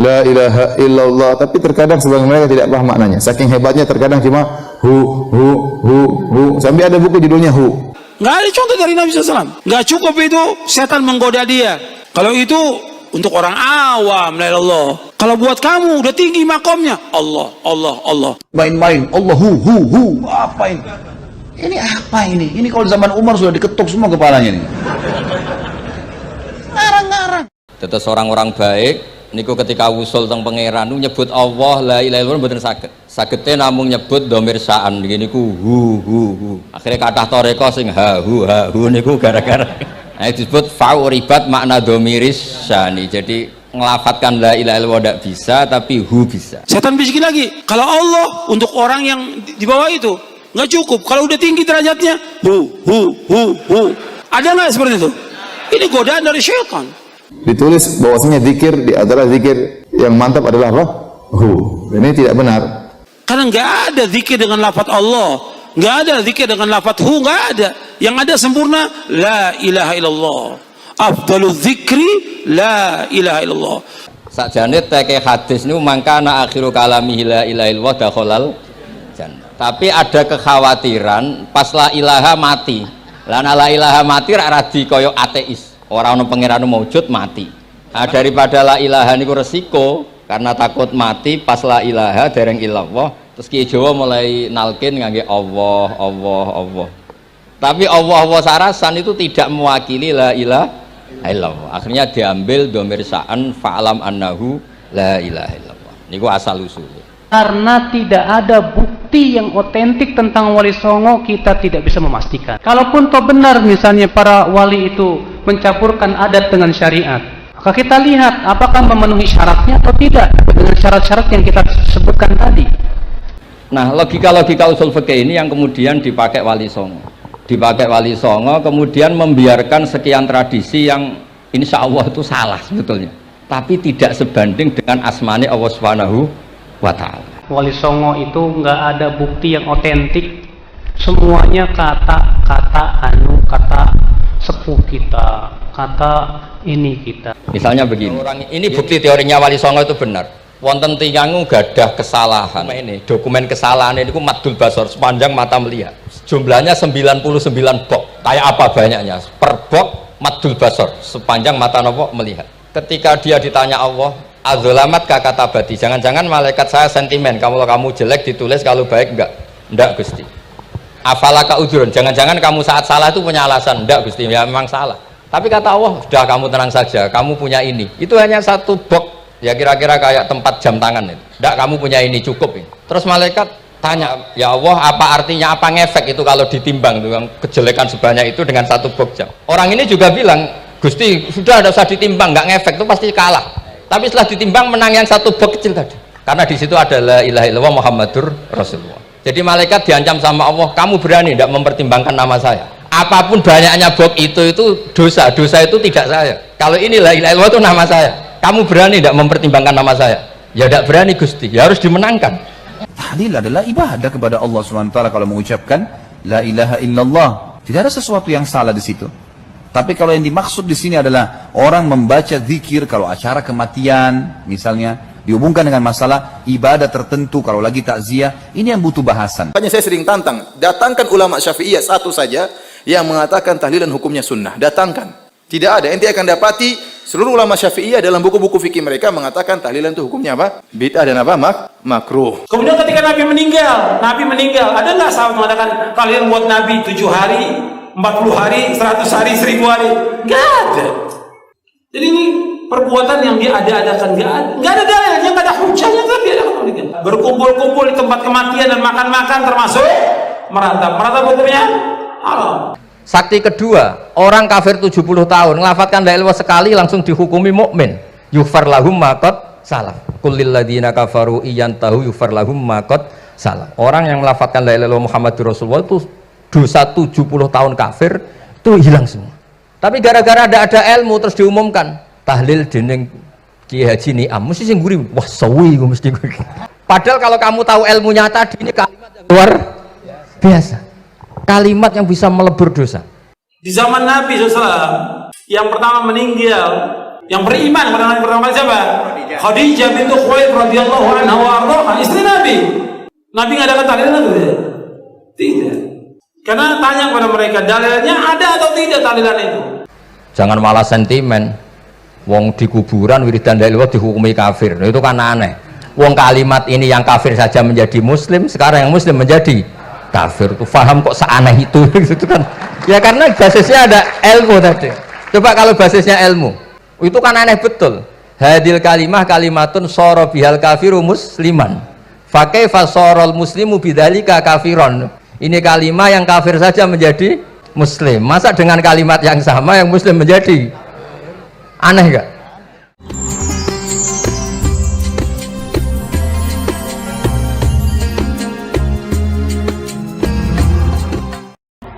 la ilaha illallah, tapi terkadang sebagian mereka tidak paham maknanya. Saking hebatnya terkadang cuma hu sampai ada buku judulnya hu. Nggak ada contoh dari Nabi SAW. Nggak cukup itu, setan menggoda dia. Kalau itu untuk orang awam, la ilaha illallah. Kalau buat kamu udah tinggi makomnya, Allah, Allah, Allah. Main-main, Allah hu. Apa ini? Ini apa ini? Ini kalau zaman Umar sudah diketuk semua kepalanya nih. Ngarang-ngarang. Tetes orang-orang baik niku ketika usul teng pangeran nyebut Allah la ilaha illallah mboten saged. Sagete namung nyebut dhamir sa'an niku hu. Akhire kathah toreko sing ha hu niku gara-gara disebut fauribat makna dhamiris syani. Jadi ngelafatkan la ilaha illallah tidak bisa, tapi hu bisa. Setan bisikin lagi, kalau Allah untuk orang yang di bawah itu nggak cukup. Kalau udah tinggi derajatnya hu. Ada nggak seperti itu? Ini godaan dari syaitan. Ditulis bahwasanya zikir di antara zikir yang mantap adalah apa? Hu. Ini tidak benar. Karena nggak ada zikir dengan lafaz Allah, nggak ada zikir dengan lafaz hu, nggak ada. Yang ada sempurna la ilaha illallah. Afdalu dzikri la ilaha illallah. Sakjane teke hadis niku mangkana akhiru kalamihi la ilaha illallah dakhalal jannah. Tapi ada kekhawatiran pas la ilaha mati. Lah la ilaha mati ra radi kaya ateis. Ora ana pangeran maujud mati. Nah, daripada la ilaha niku resiko karena takut mati pas la ilaha dereng illallah. Terus Ki Jawa mulai nalkin ngangge Allah. Tapi Allah sarasan itu tidak mewakili la ilaha illallah. Akhirnya diambil dhamir sa'an fa'alam annahu la ilaha illallah. Niku asal usul. Karena tidak ada bukti yang otentik tentang Wali Songo, kita tidak bisa memastikan. Kalaupun toh benar misalnya para wali itu mencampurkan adat dengan syariat, maka kita lihat apakah memenuhi syaratnya atau tidak dengan syarat-syarat yang kita sebutkan tadi. Nah, logika-logika usul fikih ini yang kemudian dipakai Wali Songo. Dipakai Wali Songo kemudian membiarkan sekian tradisi yang insya Allah itu salah sebetulnya. Tapi tidak sebanding dengan asmani Allah Subhanahu wa ta'ala. Wali Songo itu nggak ada bukti yang otentik, semuanya kata sepuh kita, kata ini kita. Misalnya begini, ini bukti teorinya Wali Songo itu benar. Wonten tiyangu gadah kesalahan. Ini dokumen kesalahan ini ku maddul basor, sepanjang mata melihat. Jumlahnya 99 bok. Kayak apa banyaknya? Per bok maddul basor, sepanjang mata nopo melihat. Ketika dia ditanya Allah, azolamat kata bati, jangan-jangan malaikat saya sentimen kalau kamu jelek ditulis, kalau baik enggak Gusti. Afalaka udhurun, jangan-jangan kamu saat salah itu punya alasan. Enggak Gusti, ya memang salah. Tapi kata Allah, sudah kamu tenang saja, kamu punya ini. Itu hanya satu box, ya kira-kira kayak tempat jam tangan itu. Enggak, kamu punya ini, cukup ini. Terus malaikat tanya, ya Allah, apa artinya, apa ngefek itu kalau ditimbang dengan kejelekan sebanyak itu dengan satu box jam. Orang ini juga bilang, Gusti sudah ada usah ditimbang, nggak ngefek itu pasti kalah. Tapi setelah ditimbang menang yang satu box kecil tadi. Karena di situ ada la ilaha illallah Muhammadur Rasulullah. Jadi malaikat diancam sama Allah, kamu berani tidak mempertimbangkan nama saya? Apapun banyaknya box itu dosa itu tidak saya. Kalau ini la ilaha illallah itu nama saya. Kamu berani tidak mempertimbangkan nama saya? Ya tidak berani Gusti, ya harus dimenangkan. Tahlil adalah ibadah kepada Allah SWT kalau mengucapkan la ilaha illallah. Tidak ada sesuatu yang salah di situ. Tapi kalau yang dimaksud di sini adalah orang membaca zikir kalau acara kematian, misalnya dihubungkan dengan masalah ibadah tertentu kalau lagi takziah, ini yang butuh bahasan. Makanya saya sering tantang, datangkan ulama Syafi'iyah satu saja yang mengatakan tahlilan hukumnya sunnah. Datangkan. Tidak ada. Ente akan dapati seluruh ulama Syafi'iyah dalam buku-buku fikih mereka mengatakan tahlilan itu hukumnya apa? Bid'ah dan apa? Makruh. Kemudian ketika Nabi meninggal, ada nggak sahabat mengatakan kalian buat Nabi 7 hari, 40 hari, 100 hari, 1000 hari? Nggak ada. Jadi ini perbuatan yang dia ada-adakan, nggak ada dalilnya, nggak ada hujahnya, nggak ada. Berkumpul-kumpul di tempat kematian dan makan-makan termasuk meratap hukumnya haram. Sakti kedua, orang kafir 70 tahun ngelafatkan la ilaha sekali langsung dihukumi mukmin. Yughfar lahum ma qad salaf. Qul lil ladzina kafaru iyantahu yughfar lahum ma qad salaf. Orang yang melafatkan la ilaha Muhammadur Rasulullah itu dosa 70 tahun kafir itu hilang semua. Tapi gara-gara ada ilmu terus diumumkan tahlil dening Kiai Haji Niam mesti sing nguri, wah sewi gue mesti. Padahal kalau kamu tahu ilmunya tadi, ini kalimat yang luar biasa, kalimat yang bisa melebur dosa. Di zaman Nabi SAW yang pertama meninggal, yang beriman pertama siapa? Khadijah bintu Khuwailid radhiyallahu anha wa ardhaha, istri Nabi. Nabi ngadakan tahlilan atau tidak? Tidak. Karena tanya kepada mereka, dalilnya ada atau tidak tahlilan itu? Jangan malah sentimen. Wong di kuburan wiridan la ilaha dihukumi kafir. Nah, itu kan aneh. Wong kalimat ini yang kafir saja menjadi muslim, sekarang yang muslim menjadi kafir. Tuh paham kok seaneh itu gitu kan. Ya karena basisnya ada ilmu tadi. Coba kalau basisnya ilmu, itu kan aneh betul. Hadil kalimah kalimatun soro bihal kafiru musliman. Fakih fasorol muslimu bidalika kafiron. Ini kalimat yang kafir saja menjadi muslim. Masa dengan kalimat yang sama yang muslim menjadi aneh gak?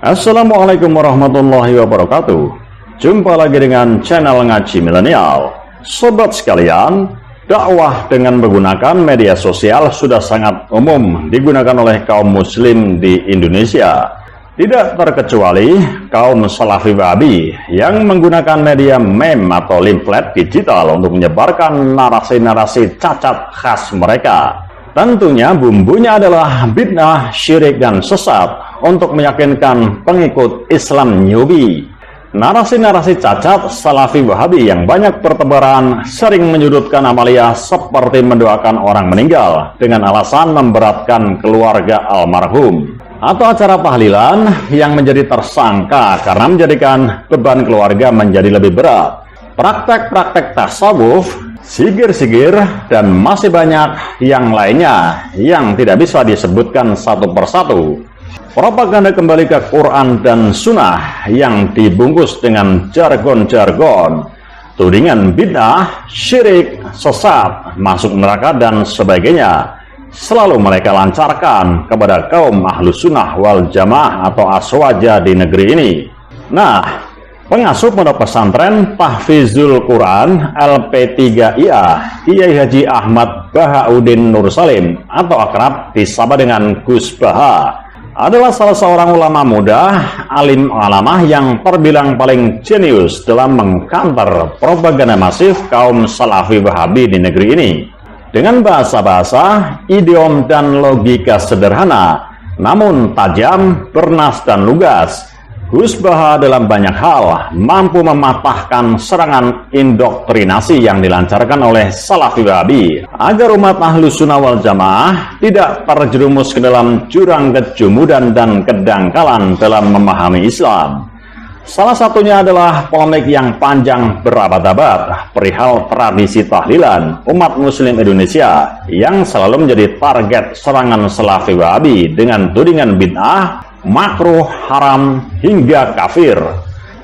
Assalamualaikum warahmatullahi wabarakatuh. Jumpa lagi dengan channel Ngaji Milenial. Sobat sekalian, dakwah dengan menggunakan media sosial sudah sangat umum digunakan oleh kaum muslim di Indonesia. Tidak terkecuali kaum Salafi Wahabi yang menggunakan media meme atau leaflet digital untuk menyebarkan narasi-narasi cacat khas mereka. Tentunya bumbunya adalah bid'ah, syirik, dan sesat untuk meyakinkan pengikut Islam newbie. Narasi-narasi cacat Salafi Wahabi yang banyak bertebaran sering menyudutkan amalia seperti mendoakan orang meninggal dengan alasan memberatkan keluarga almarhum, atau acara tahlilan yang menjadi tersangka karena menjadikan beban keluarga menjadi lebih berat. Praktek-praktek tasawuf, sigir-sigir, dan masih banyak yang lainnya yang tidak bisa disebutkan satu persatu. Propaganda kembali ke Quran dan Sunnah yang dibungkus dengan jargon-jargon, tudingan bid'ah, syirik, sesat, masuk neraka, dan sebagainya, selalu mereka lancarkan kepada kaum Ahlus Sunnah wal Jamaah atau Aswaja di negeri ini. Nah, pengasuh pondok pesantren Tahfizul Quran LP3IA Kiai Haji Ahmad Bahauddin Nur Salim atau akrab disapa dengan Gus Baha adalah salah seorang ulama muda, alim alamah yang terbilang paling jenius dalam mengkanter propaganda masif kaum Salafi Wahabi di negeri ini. Dengan bahasa-bahasa, idiom, dan logika sederhana, namun tajam, bernas, dan lugas, Gus Baha dalam banyak hal mampu mematahkan serangan indoktrinasi yang dilancarkan oleh Salafi Wahabi agar umat Ahlus Sunnah wal Jamaah tidak terjerumus ke dalam jurang kejumudan dan kedangkalan dalam memahami Islam. Salah satunya adalah polemik yang panjang berabad-abad perihal tradisi tahlilan umat muslim Indonesia yang selalu menjadi target serangan Salafi Wahabi dengan tudingan bid'ah, makruh, haram, hingga kafir.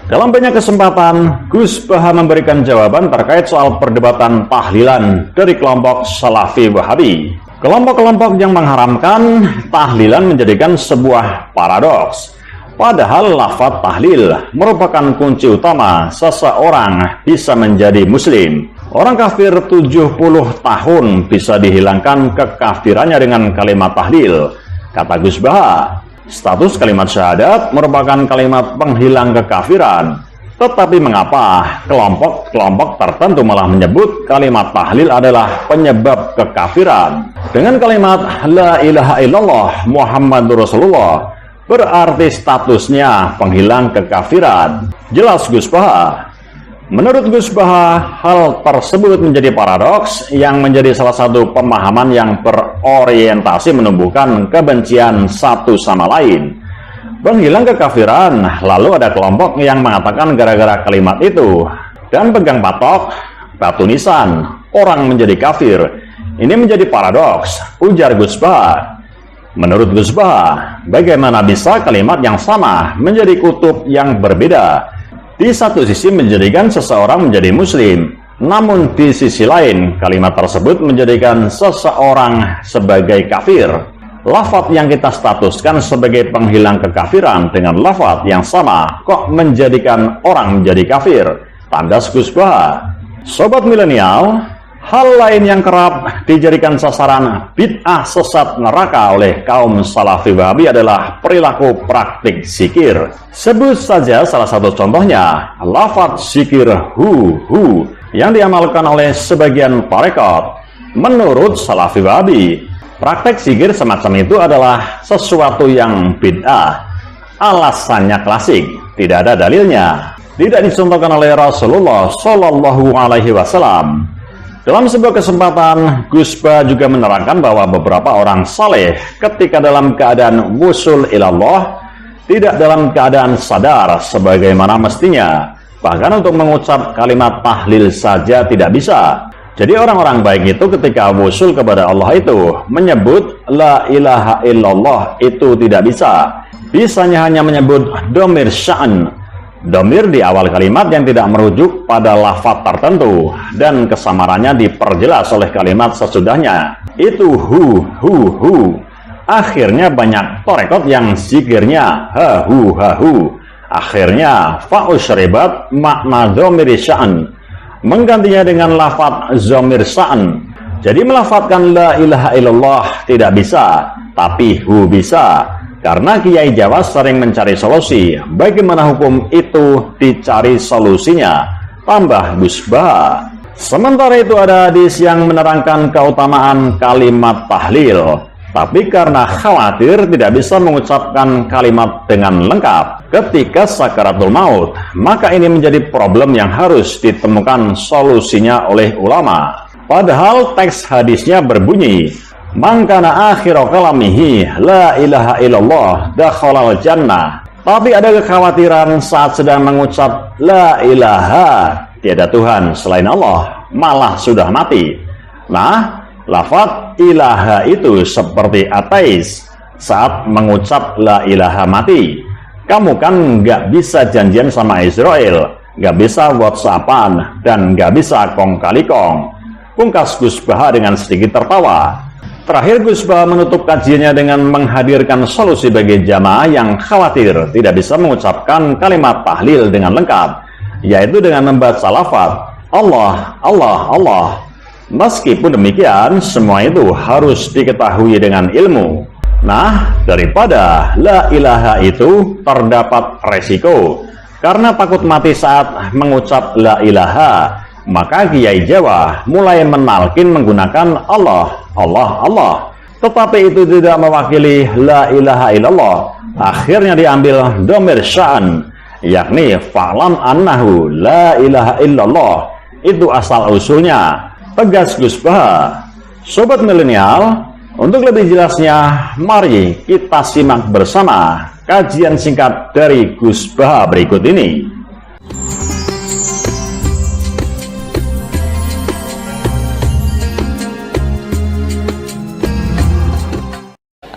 Dalam banyak kesempatan, Gus Baha memberikan jawaban terkait soal perdebatan tahlilan dari kelompok Salafi Wahabi. Kelompok-kelompok yang mengharamkan tahlilan menjadikan sebuah paradoks. Padahal lafaz tahlil merupakan kunci utama seseorang bisa menjadi muslim. Orang kafir 70 tahun bisa dihilangkan kekafirannya dengan kalimat tahlil. Kata Gus Baha, status kalimat syahadat merupakan kalimat penghilang kekafiran. Tetapi mengapa kelompok-kelompok tertentu malah menyebut kalimat tahlil adalah penyebab kekafiran? Dengan kalimat la ilaha illallah Muhammadur Rasulullah berarti statusnya penghilang kekafiran. Jelas Gus Baha. Menurut Gus Baha, hal tersebut menjadi paradoks yang menjadi salah satu pemahaman yang berorientasi menumbuhkan kebencian satu sama lain. Penghilang kekafiran, lalu ada kelompok yang mengatakan gara-gara kalimat itu dan pegang patok, batu nisan, orang menjadi kafir. Ini menjadi paradoks, ujar Gus Baha. Menurut Gus Baha, bagaimana bisa kalimat yang sama menjadi kutub yang berbeda? Di satu sisi menjadikan seseorang menjadi muslim, namun di sisi lain kalimat tersebut menjadikan seseorang sebagai kafir. Lafaz yang kita statuskan sebagai penghilang kekafiran dengan lafaz yang sama kok menjadikan orang menjadi kafir? Tandas Gus Baha. Sobat milenial, hal lain yang kerap dijadikan sasaran bid'ah sesat neraka oleh kaum Salafi Wahabi adalah perilaku praktik zikir. Sebut saja salah satu contohnya, lafaz zikir hu yang diamalkan oleh sebagian tarekat. Menurut Salafi Wahabi, praktek zikir semacam itu adalah sesuatu yang bid'ah. Alasannya klasik, tidak ada dalilnya, tidak dicontohkan oleh Rasulullah Shallallahu Alaihi Wasallam. Dalam sebuah kesempatan, Gus Bah juga menerangkan bahwa beberapa orang saleh ketika dalam keadaan wusul ilallah tidak dalam keadaan sadar sebagaimana mestinya. Bahkan untuk mengucap kalimat tahlil saja tidak bisa. Jadi orang-orang baik itu ketika wusul kepada Allah itu menyebut la ilaha illallah itu tidak bisa. Bisanya hanya menyebut domir sya'an. Domir di awal kalimat yang tidak merujuk pada lafaz tertentu dan kesamarannya diperjelas oleh kalimat sesudahnya. Itu hu. Akhirnya banyak tarekat yang zikirnya ha-hu. Akhirnya fa'usyribat makna domir sya'an, menggantinya dengan lafaz zamir sa'an. Jadi melafazkan la ilaha illallah tidak bisa, tapi hu bisa. Karena Kiai Jawa sering mencari solusi, bagaimana hukum itu dicari solusinya, tambah Gus Bah. Sementara itu ada hadis yang menerangkan keutamaan kalimat tahlil, tapi karena khawatir tidak bisa mengucapkan kalimat dengan lengkap ketika sakaratul maut, maka ini menjadi problem yang harus ditemukan solusinya oleh ulama. Padahal teks hadisnya berbunyi, "Man kana akhiru kalamihi la ilaha illallah dakhalal jannah." Tapi ada kekhawatiran saat sedang mengucap la ilaha, tiada Tuhan selain Allah, malah sudah mati. Nah, lafaz ilaha itu seperti ateis saat mengucap la ilaha mati. Kamu kan nggak bisa janjian sama Israel, nggak bisa whatsappan, dan nggak bisa kong kali kong. Pungkas Gus Bah dengan sedikit tertawa. Terakhir Gus Bah menutup kajiannya dengan menghadirkan solusi bagi jamaah yang khawatir tidak bisa mengucapkan kalimat tahlil dengan lengkap, yaitu dengan membaca lafaz Allah, Allah, Allah. Meskipun demikian, semua itu harus diketahui dengan ilmu. Nah, daripada la ilaha itu terdapat resiko karena takut mati saat mengucap la ilaha, maka Kiai Jawa mulai menalkin menggunakan Allah, Allah, Allah. Tetapi itu tidak mewakili la ilaha illallah. Akhirnya diambil domir sya'an, yakni fa'lam annahu la ilaha illallah. Itu asal usulnya, tegas Gus Bah. Sobat milenial, untuk lebih jelasnya, mari kita simak bersama kajian singkat dari Gus Bah berikut ini.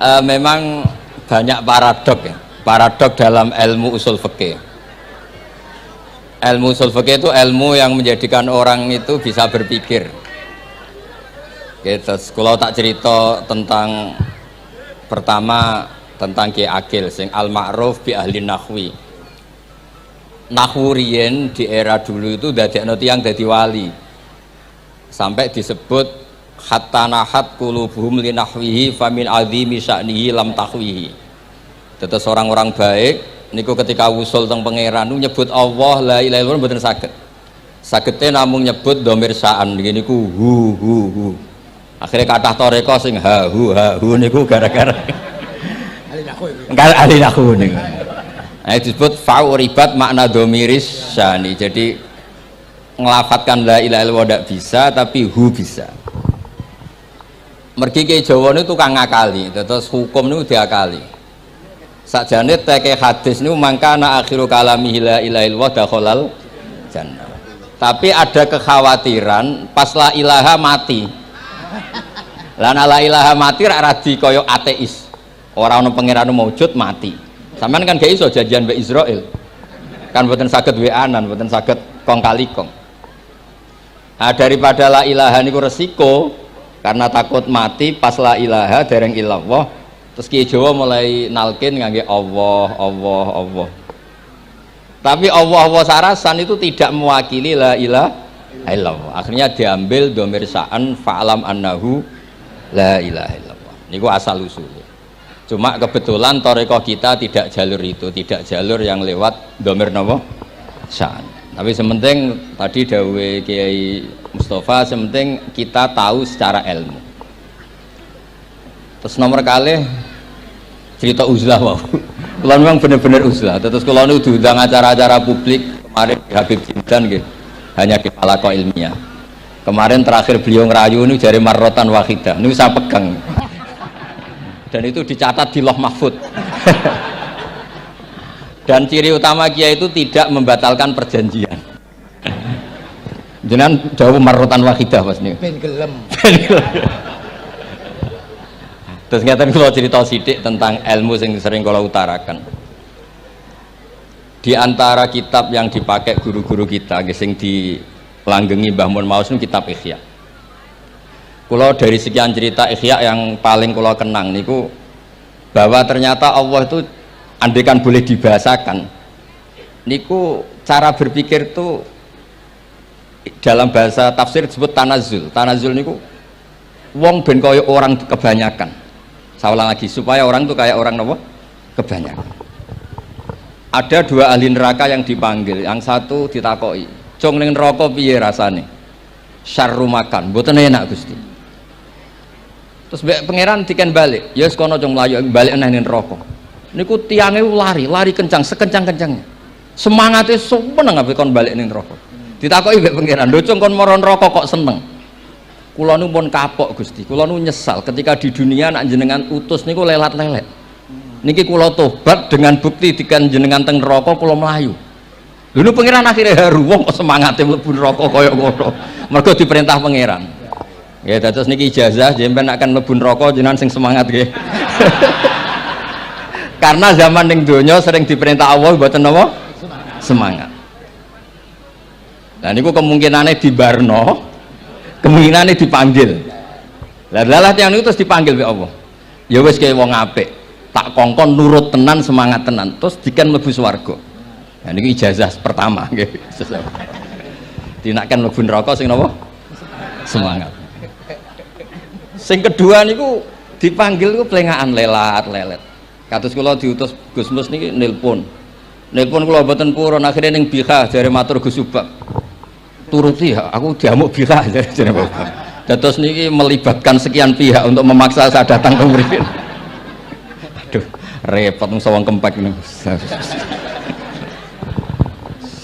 Memang banyak paradok ya, paradok dalam ilmu usul fikih. Ilmu usul fikih itu ilmu yang menjadikan orang itu bisa berpikir. Gitu. Kalau tak cerita tentang pertama tentang Ki Akil sing al-ma'ruf bi ahli nahwi. Nahwu riyen di era dulu itu dadekno tiyang dadi wali. Sampai disebut hatta nahat qulubuhum li nahwihi famin azimi sya'nihi lam tahwihi. Terus orang-orang baik niku ketika usul teng pangeran nyebut Allah la ilaha illallah mboten saged. Sagete namung nyebut dhamir sya'an niku hu. Akhirnya kata toreko sing hu niku gara-gara ahli nahwu niku. Nah, disebut fa'uribat makna domiris syani. Jadi ngelafatkan la ilaha illallah tidak bisa, tapi hu bisa. Mergi ke Jawa ini tukang ngakali, terus hukum ini diakali. Sakjane teke hadis ini mangkana akhiru kalamihi la ilaha illallah dakhalal jannah. Tapi ada kekhawatiran pas la ilaha mati. Lan la ilaha mati rak radi kaya ateis. Ora ono pangeran maujud mati. Sampean kan gak iso janjian mbek Israel. Kan mboten saged weanan, mboten saged kong kali kong. Nah, daripada la ilaha niku resiko karena takut mati pas la ilaha dereng illallah. Terus Ki Jawa mulai nalkin ngangge Allah, Allah, Allah. Tapi Allah, Allah sarasan itu tidak mewakili la ilaha illallah. Akhirnya diambil dhamir sya'an fa'lam annahu la ilaha illallah. Niku asal usulnya. Cuma kebetulan thariqah kita tidak jalur itu, tidak jalur yang lewat dhamir napa? Sya'an. Tapi sementing tadi dawe Kiai Mustafa, sementing kita tahu secara ilmu. Terus nomor kali cerita uzlah wow. Kalau memang benar-benar uzlah. Terus kalau nu diundang acara-acara publik kemarin di Habib Jindan gitu, hanya di Falako ilmiah. Kemarin terakhir beliau ngerayu ini jari marrotan wahidah. Ini saya pegang. Dan itu dicatat di Loh Mahfud. Dan ciri utama kiai itu tidak membatalkan perjanjian. Jangan jauh marrotan wahidah pas nih. Ben gelem. Terus ngeten kalau cerita sidik tentang ilmu yang sering kalau utarakan. Di antara kitab yang dipakai guru-guru kita, yang dilanggengi Mbah Mun Maus, kitab Ihya. Kalau dari sekian cerita Ihya yang paling kalau kenang niku, bahwa ternyata Allah itu andaikan boleh dibahasakan, niku cara berpikir itu dalam bahasa tafsir disebut tanazul. Tanazul niku wong ben kaya orang kebanyakan. Saya ulang lagi, supaya orang itu kayak orang apa? Kebanyakan. Ada dua ahli neraka yang dipanggil, yang satu ditakoi, "Cung ning neraka piye rasane?" "Syarru makan, mboten enak Gusti." Terus pangeran diken balik, "Ya wis kono cung mlayu balik nang neraka." Niku tiange lari kencang, sekencang-kencangnya. Semangatnya seneng ape kon balik ning neraka. Ditakoki mbek pangeran, "Lho cung kon mara neraka kok seneng?" "Kula nu pun kapok Gusti, kula nu nyesal ketika di dunia nak jenengan utus niku lelat-lelet. Niki kula tobat dengan bukti dikan jenengan teng neraka kula mlayu." Lho nu pangeran akhirnya haru, wong kok semangate mlebu neraka kaya ngono. Mergo diperintah pangeran. Ya dados niki ijazah jenengan akan mlebu neraka jenengan sing semangat nggih. Karena zaman ning donya sering diperintah Allah mboten napa? Semangat. Nah niku kemungkinannya dibarno, kemungkinannya dipanggil. Lah yang itu terus dipanggil oleh Allah. Ya wis kaya wong apik, tak kongkon nurut tenan, semangat tenan, terus diken mlebu swarga. Nah niku ijazah pertama nggih. Dinaken mlebu neraka sing napa? Semangat. Sing kedua niku dipanggil ku plengakan lelat-lelet. Kados kula diutus Gus Mus niki nelpon kula mboten purun, akhirnya ning Bika jare matur Gus Subak. Turuti ya, aku diamuk Bika jare Bapak. Dados niki melibatkan sekian pihak untuk memaksa saya datang ke mriki. Aduh, repot wong sawang kempek niku.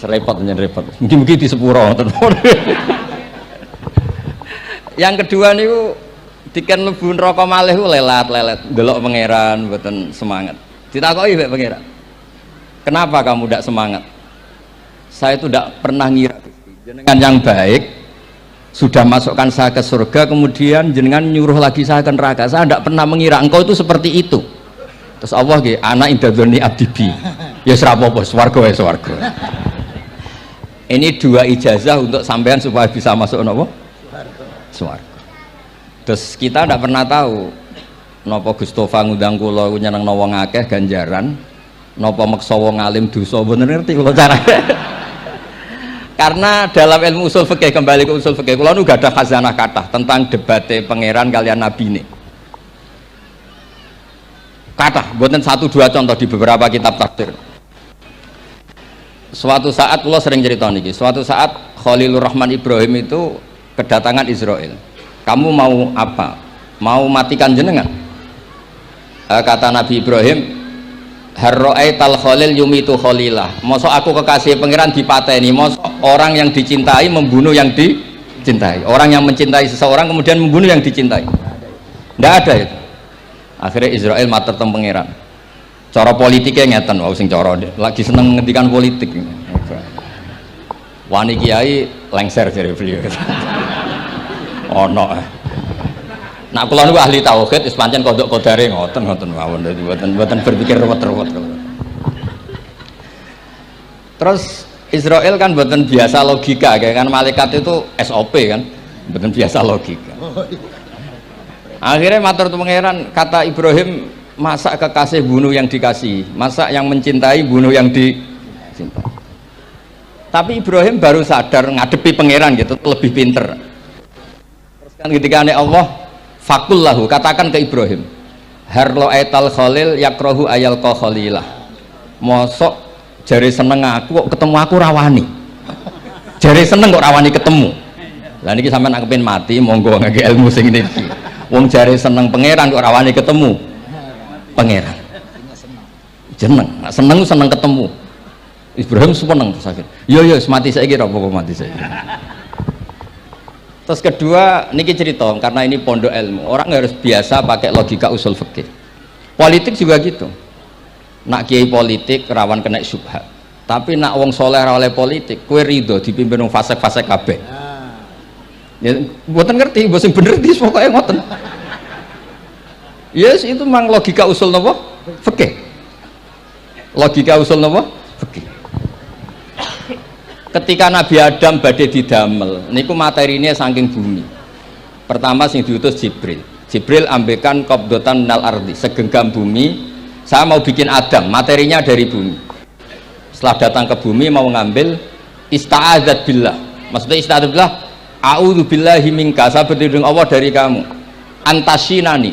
Repot nyen repot. Mugi-mugi di sepuro ngoten. Yang kedua niku diken mlebu neraka malih ku lelat-lelet delok pangeran mboten semangat. Ditakoki mbek pangeran, "Kenapa kamu tidak semangat?" "Saya itu tidak pernah ngira jenengan yang baik sudah masukkan saya ke surga, kemudian jenengan nyuruh lagi saya ke neraka. Saya tidak pernah mengira engkau itu seperti itu." Terus Allah nggih, "Ana indadzoni abdibi." Ya ora apa-apa, swarga wae swarga. Ini dua ijazah untuk sampean supaya bisa masuk napa? Swarga. Terus kita tidak pernah tahu napa Gustofa ngundang kula nyenengno wong akeh ganjaran, napa meksa wong alim dosa, bener ngerti kula carane. Karena dalam ilmu usul fikih, kembali ke usul fikih, kula nu gadah khazanah kathah tentang debate pangeran kalian nabi ini. Kathah, mboten satu dua contoh di beberapa kitab tafsir. Suatu saat kula sering cerita niki, suatu saat Khalilur Rahman Ibrahim itu kedatangan Israel. "Kamu mau apa? Mau matikan jenengan?" Kata Nabi Ibrahim, "Harra'aital khalil yumitu khalilah." Mosok aku kekasih pangeran dipateni, mosok orang yang dicintai membunuh yang dicintai. Orang yang mencintai seseorang kemudian membunuh yang dicintai. Tidak ada itu. Akhirnya Israel matur teng pangeran. Cara politiknya ngeten, wau sing cara lagi seneng ngendikan politik. Wani kiai lengser jare beliau. Ono. Nah kula niku ahli tauhid wis pancen kodok kodare ngoten mawon, dadi mboten berpikir ruwet-ruwet. Terus Israel kan mboten biasa logika, kayak kan malaikat itu SOP kan, mboten biasa logika. Akhirnya matur pangeran, kata Ibrahim, "Masa kekasih bunuh yang dikasih, masa yang mencintai bunuh yang dicintai." Tapi Ibrahim baru sadar ngadepi pangeran gitu, lebih pinter. Kan ketika Allah fakul lahu, katakan ke Ibrahim, "Harlo aital khalil yakrohu ayal ko khalilah." Mosok jari seneng aku kok ketemu aku rawani. Jare seneng kok rawani ketemu. Lah niki sampean nak kepen mati monggo ngake ilmu sing niki. Wong jare seneng pangeran kok rawani ketemu pangeran. Jeneng, nak seneng seneng ketemu. Ibrahim seneng sakit. Yo mati saiki ra apa mati saiki. Terus kedua, niki cerita karena ini pondok ilmu. Orang harus biasa pakai logika usul fikih. Politik juga gitu. Nak kiai politik rawan kena syubhat. Tapi nak wong soleh ra oleh politik, kue ridho dipimpin wong fasik-fasik kabeh. Ya, mboten ngerti, mboten bener di pokoknya ngoten. Yes, itu memang logika usul napa? Fikih. Logika usul napa? Fikih. Ketika Nabi Adam badhe didamel, niku materinya saking bumi. Pertama sing diutus Jibril. Jibril ambekan qabdatan minal ardi, segenggam bumi. Saya mau bikin Adam, materinya dari bumi. Setelah datang ke bumi mau ngambil ista'adzat billah. Maksudnya ista'adzat billah, a'udzu billahi minka, saya berlindung Allah dari kamu. Antasinani.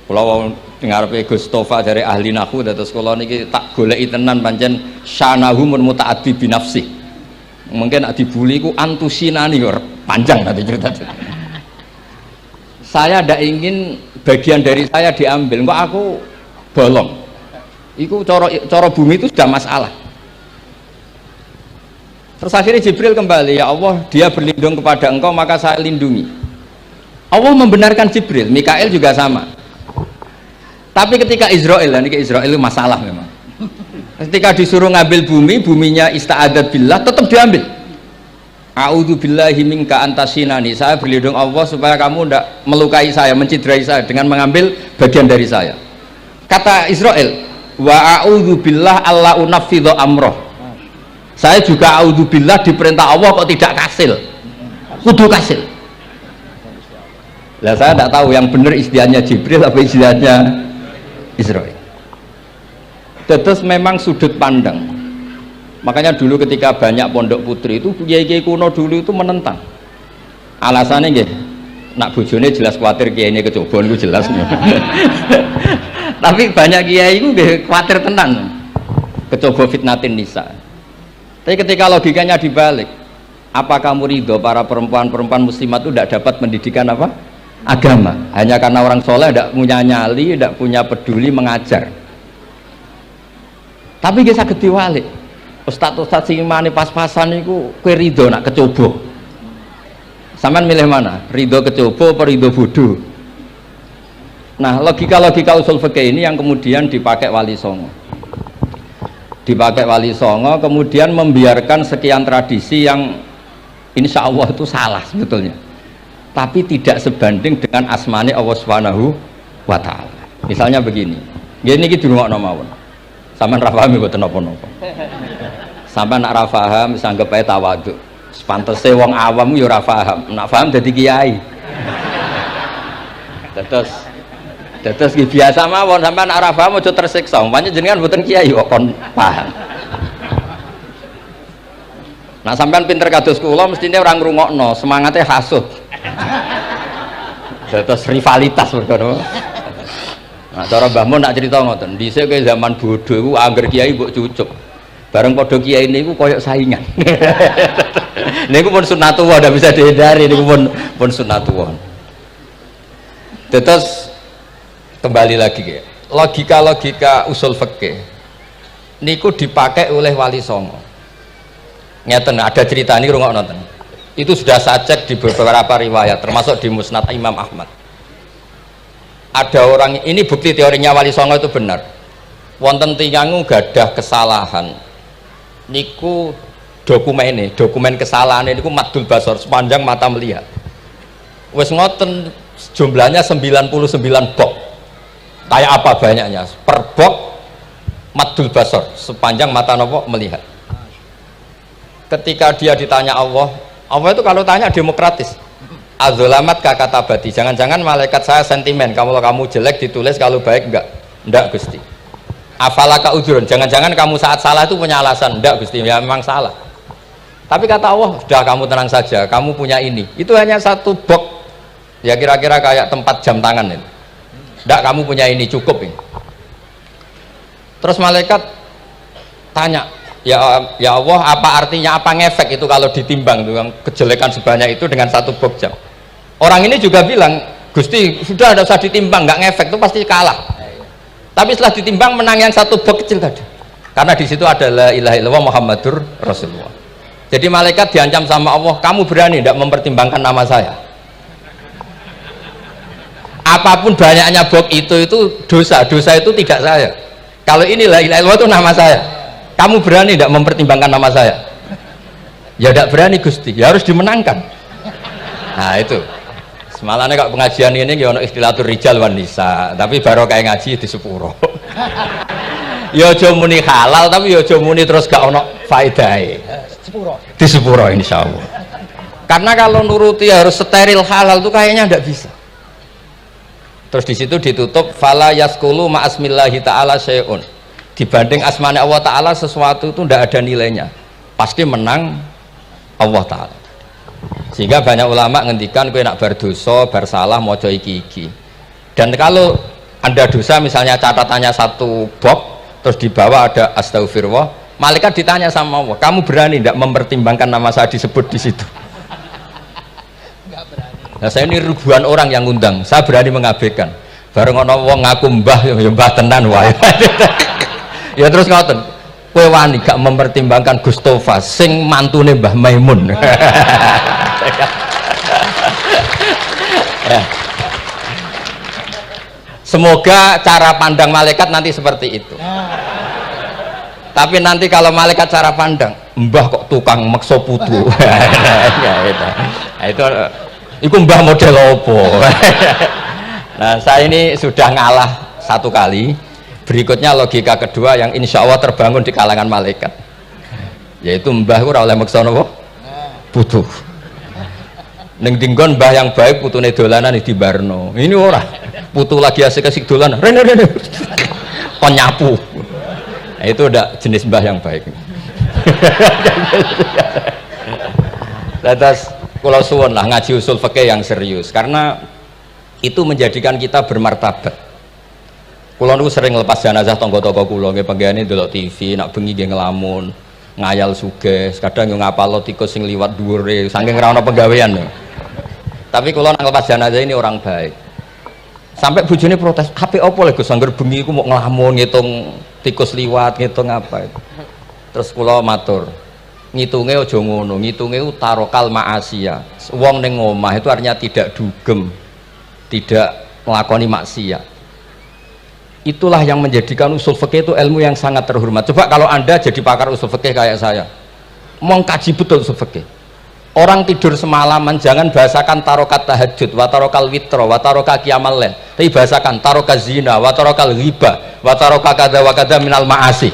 Kalau dengar Gus Tofa dari ahli nahwu terus kalau niki tak goleki tenan pancen syanahu mutaaddi binafsi. Mungkin dibuli ku antusinani kok panjang nanti cerita. Saya tidak ingin bagian dari saya diambil, kok aku bolong. Iku coro bumi itu sudah masalah. Terus akhirnya Jibril kembali, ya Allah, dia berlindung kepada engkau maka saya lindungi. Allah membenarkan Jibril, Mikail juga sama. Tapi ketika Israel, ini Israel itu masalah memang. Ketika disuruh ngambil bumi, buminya ista'adzat billah, tetap diambil. A'udzu billahi minka antasinani, saya berlindung Allah supaya kamu tidak melukai saya, mencidrai saya dengan mengambil bagian dari saya. Kata Israel, wa a'udzu billah alla unaffidhu amroh, saya juga a'udzu billah diperintah Allah kok tidak kasil, kudu kasil. Lah saya tidak tahu yang benar istilahnya Jibril apa istilahnya Israel. Terus memang sudut pandang. Makanya dulu ketika banyak pondok putri itu kiai-kiai kuno dulu itu menentang. Alasannya nggih, nak bojone jelas khawatir kiai ini kecobaan itu jelas. Tapi banyak kiai itu khawatir tenan, kecoba fitnatin nisa. Tapi ketika logikanya dibalik, apa kamu ridho para perempuan-perempuan muslimat itu tidak dapat pendidikan apa? Agama, hanya karena orang soleh tidak punya nyali, tidak punya peduli mengajar. Tapi dia saged diwalik. Ustadz sing mane pas-pasan itu kowe ridho nak kecoba. Sampean milih mana? Ridho kecoba apa ridho bodoh? Nah, logika-logika usul fikih ini yang kemudian dipakai Wali Songo. Dipakai Wali Songo, kemudian membiarkan sekian tradisi yang insya Allah itu salah sebetulnya. Tapi tidak sebanding dengan asmane Allah Subhanahu wa Ta'ala. Misalnya begini, gini iki dirungokno mawon. Sampeyan ra paham mboten napa-napa. Sampeyan nak ra paham wis anggap ae tawadhu. Pantese wong awam yo ora paham. Nak paham dadi kiai. Terus biasa mawon sampean nak ra paham aja tersiksa. Umpamane jenengan mboten kiai kok kon paham. Nah sampean pinter kados kula mestine ora ngrungokno, semangate hasud. Terus rivalitas mergo. Nah cara Mbah Mun nak cerita ngoten, dhisik ke zaman bodoh iku angger kiai mbok cucuk. Bareng padha kiai niku koyok saingan. Niku pun sunnatullah, ndak bisa dihindari, niku pun sunnatullah. Terus kembali lagi ya, logika usul fikih niku dipakai oleh Wali Songo. Ngeten ada cerita ini rungok nonton. Itu sudah saya cek di beberapa riwayat, termasuk di Musnad Imam Ahmad. Ada orang, ini bukti teorinya Wali Songo itu benar. Wonten tiyang gadah kesalahan. Niku dokumen kesalahan niku madul basor, sepanjang mata melihat. Wes ngoten jumlahnya 99 bok. Kayak apa banyaknya? Per bok madul basor, sepanjang mata nopo melihat. Ketika dia ditanya Allah itu kalau tanya demokratis. Azulamat kata bati, jangan-jangan malaikat saya sentimen, kalau kamu jelek ditulis, kalau baik enggak Gusti. Afalaka udhurun, jangan-jangan kamu saat salah itu punya alasan, enggak Gusti, ya memang salah. Tapi kata Allah, sudah kamu tenang saja, kamu punya ini. Itu hanya satu box, ya kira-kira kayak tempat jam tangan itu. Enggak, kamu punya ini, cukup ini. Terus malaikat tanya, ya Allah, apa artinya, apa ngefek itu kalau ditimbang dengan kejelekan sebanyak itu dengan satu box jam. Orang ini juga bilang, Gusti sudah ada usah ditimbang, nggak ngefek, itu pasti kalah. Tapi setelah ditimbang menang yang satu box kecil tadi, karena di situ ada la ilaha illallah Muhammadur Rasulullah. Jadi malaikat diancam sama Allah, kamu berani tidak mempertimbangkan nama saya? Apapun banyaknya box itu dosa itu tidak saya. Kalau ini la ilaha illallah itu nama saya, kamu berani tidak mempertimbangkan nama saya? Ya tidak berani Gusti, ya harus dimenangkan. Nah itu semalahnya kok pengajian ini ya ono istilatur rijal wan nisa, tapi baru kayak ngaji di sepuro. Ya aja muni halal, tapi ya aja muni terus gak ono faedahe. Di sepuro insyaallah. Karena kalau nuruti harus steril halal itu kayaknya tidak bisa. Terus di situ ditutup fala yaskulu ma'asmillahi ta'ala syai'un. Dibanding asmane Allah Ta'ala sesuatu itu tidak ada nilainya, pasti menang Allah Ta'ala. Sehingga banyak ulama ngendikan kowe nak berdosa, bersalah moco iki-iki. Dan kalau Anda dosa misalnya catatannya satu box, terus di bawah ada astagfirullah, malaikat ditanya sama Allah, kamu berani tidak mempertimbangkan nama saya disebut di situ? Nah saya ini ribuan orang yang ngundang, saya berani mengabaikan. Bareng ono wong ngaku mbah, ya mbah tenan wae. Ya terus ngoten, kowe wani gak mempertimbangkan Gustofa sing mantune Mbah Maimun. Ya. Semoga cara pandang malaikat nanti seperti itu. Tapi nanti kalau malaikat cara pandang, mbah kok tukang makso putu. Itu mbah model opo. Nah saya ini sudah ngalah satu kali. Berikutnya logika kedua yang insya Allah terbangun di kalangan malaikat, yaitu mbah ora oleh maksa napa putu. Ning dinggon mbah yang baik putune dolanan di barno. Ini ora putu lagi asik-asik dolan. Rene kon nyapu. Nah, itu udah jenis mbah yang baik. Lantas kula suwun lah ngaji usul fikih yang serius, karena itu menjadikan kita bermartabat. Kulo niku sering lepas jenazah tangga-tangga kulo nggih panggihane ndelok TV, nak bengi nggih ngelamun, ngayal sugih, kadang yo ngapalo tikus sing liwat dhuwure saking ora ana penggawean. Tapi kulo nak lepas jenazah ini orang baik. Sampai bojone protes, "Apik apa lho Gus, angger bengi iku mau ngelamun ngitung tikus liwat, ngitung apa?" Terus kulo matur, ngitunge aja ngono, ngitunge tarokal ma'asiyah. Wong ning omah itu artinya tidak dugem, tidak melakoni maksiat. Itulah yang menjadikan usul fikih itu ilmu yang sangat terhormat. Coba kalau Anda jadi pakar usul fikih kayak saya, mau kaji betul usul fikih. Orang tidur semalaman jangan bahasakan tarokat tahajud, wa tarokal witro, wa taroka qiyamal lail. Tapi bahasakan taroka zina, wa tarokal ghibah, wa taroka kada wa kada minal ma'asi.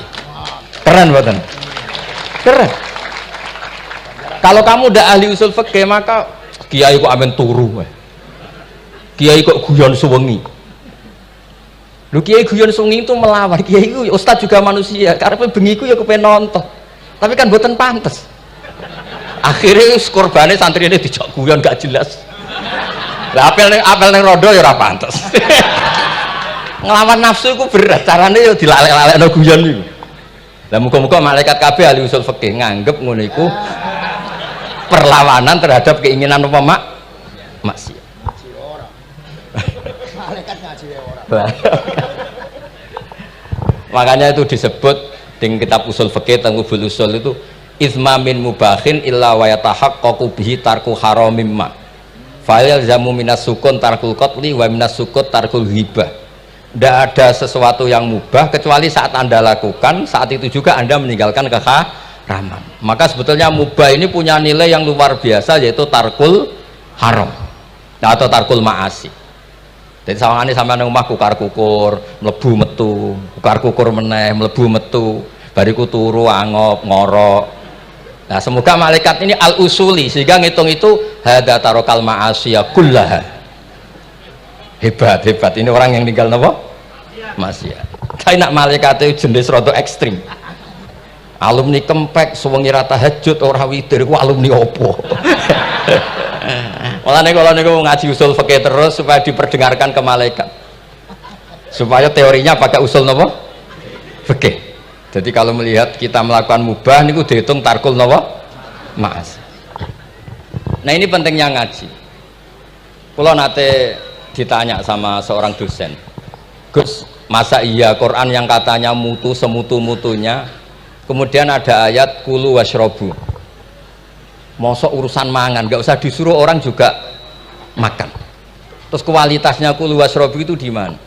Keren buatan. Keren. Kalau kamu udah ahli usul fikih, maka kiai kok amen turu, kiai kok guyon suwengi. Lu kiai guyon sungi itu melawan, kiai itu ustaz juga manusia, karena bengi itu ya kepengen nonton, tapi kan buatan pantas. Akhirnya korbannya santri ini dijak guyon gak jelas. Lah apel neng rodo ya ora pantas. Ngelawan nafsu itu berat, caranya ya dilalek-lalek no guyon itu. Lah muka-muka malaikat kabeh ahli usul fikih nganggep ngono iku perlawanan terhadap keinginan apa maksiat. Makanya itu disebut di kitab usul fikih Tanghubul Usul itu izma min mubahin illa wa yatahaqqaqu bihi tarku haramim ma fa'il zamu minas sukun tarkul qatli wa minas sukut tarkul ghibah. Tidak ada sesuatu yang mubah kecuali saat Anda lakukan, saat itu juga Anda meninggalkan keharaman. Maka sebetulnya mubah ini punya nilai yang luar biasa, yaitu tarkul haram atau tarkul ma'asi. Jadi sawangane sampean nang omah kukar-kukur, mlebu metu, kukar-kukur meneh, mlebu metu, bariku turu angop, ngorok. Nah, semoga malaikat ini al-usuli sehingga ngitung itu hadza tarokal ma'asiya kullaha. Hebat. Ini orang yang tinggal napa? Maksiat. Kae nak malaikat itu jenis rada ekstrim. Alumni kempek suwengi ra tahajud ora witir ku alumni opo? Mulane kalau niku ngaji usul fikih terus supaya diperdengarkan ke malaikat, supaya teorinya pakai usul nopo fikih. Jadi kalau melihat kita melakukan mubah niku dihitung tarkul nawa ma'as. Nah ini pentingnya ngaji. Kalau nate ditanya sama seorang dosen, Gus, masa iya Quran yang katanya mutu semutu-mutunya, kemudian ada ayat kulu washrobu, mosok urusan mangan, gak usah disuruh orang juga makan. Terus kualitasnya kulu washrobu itu di mana?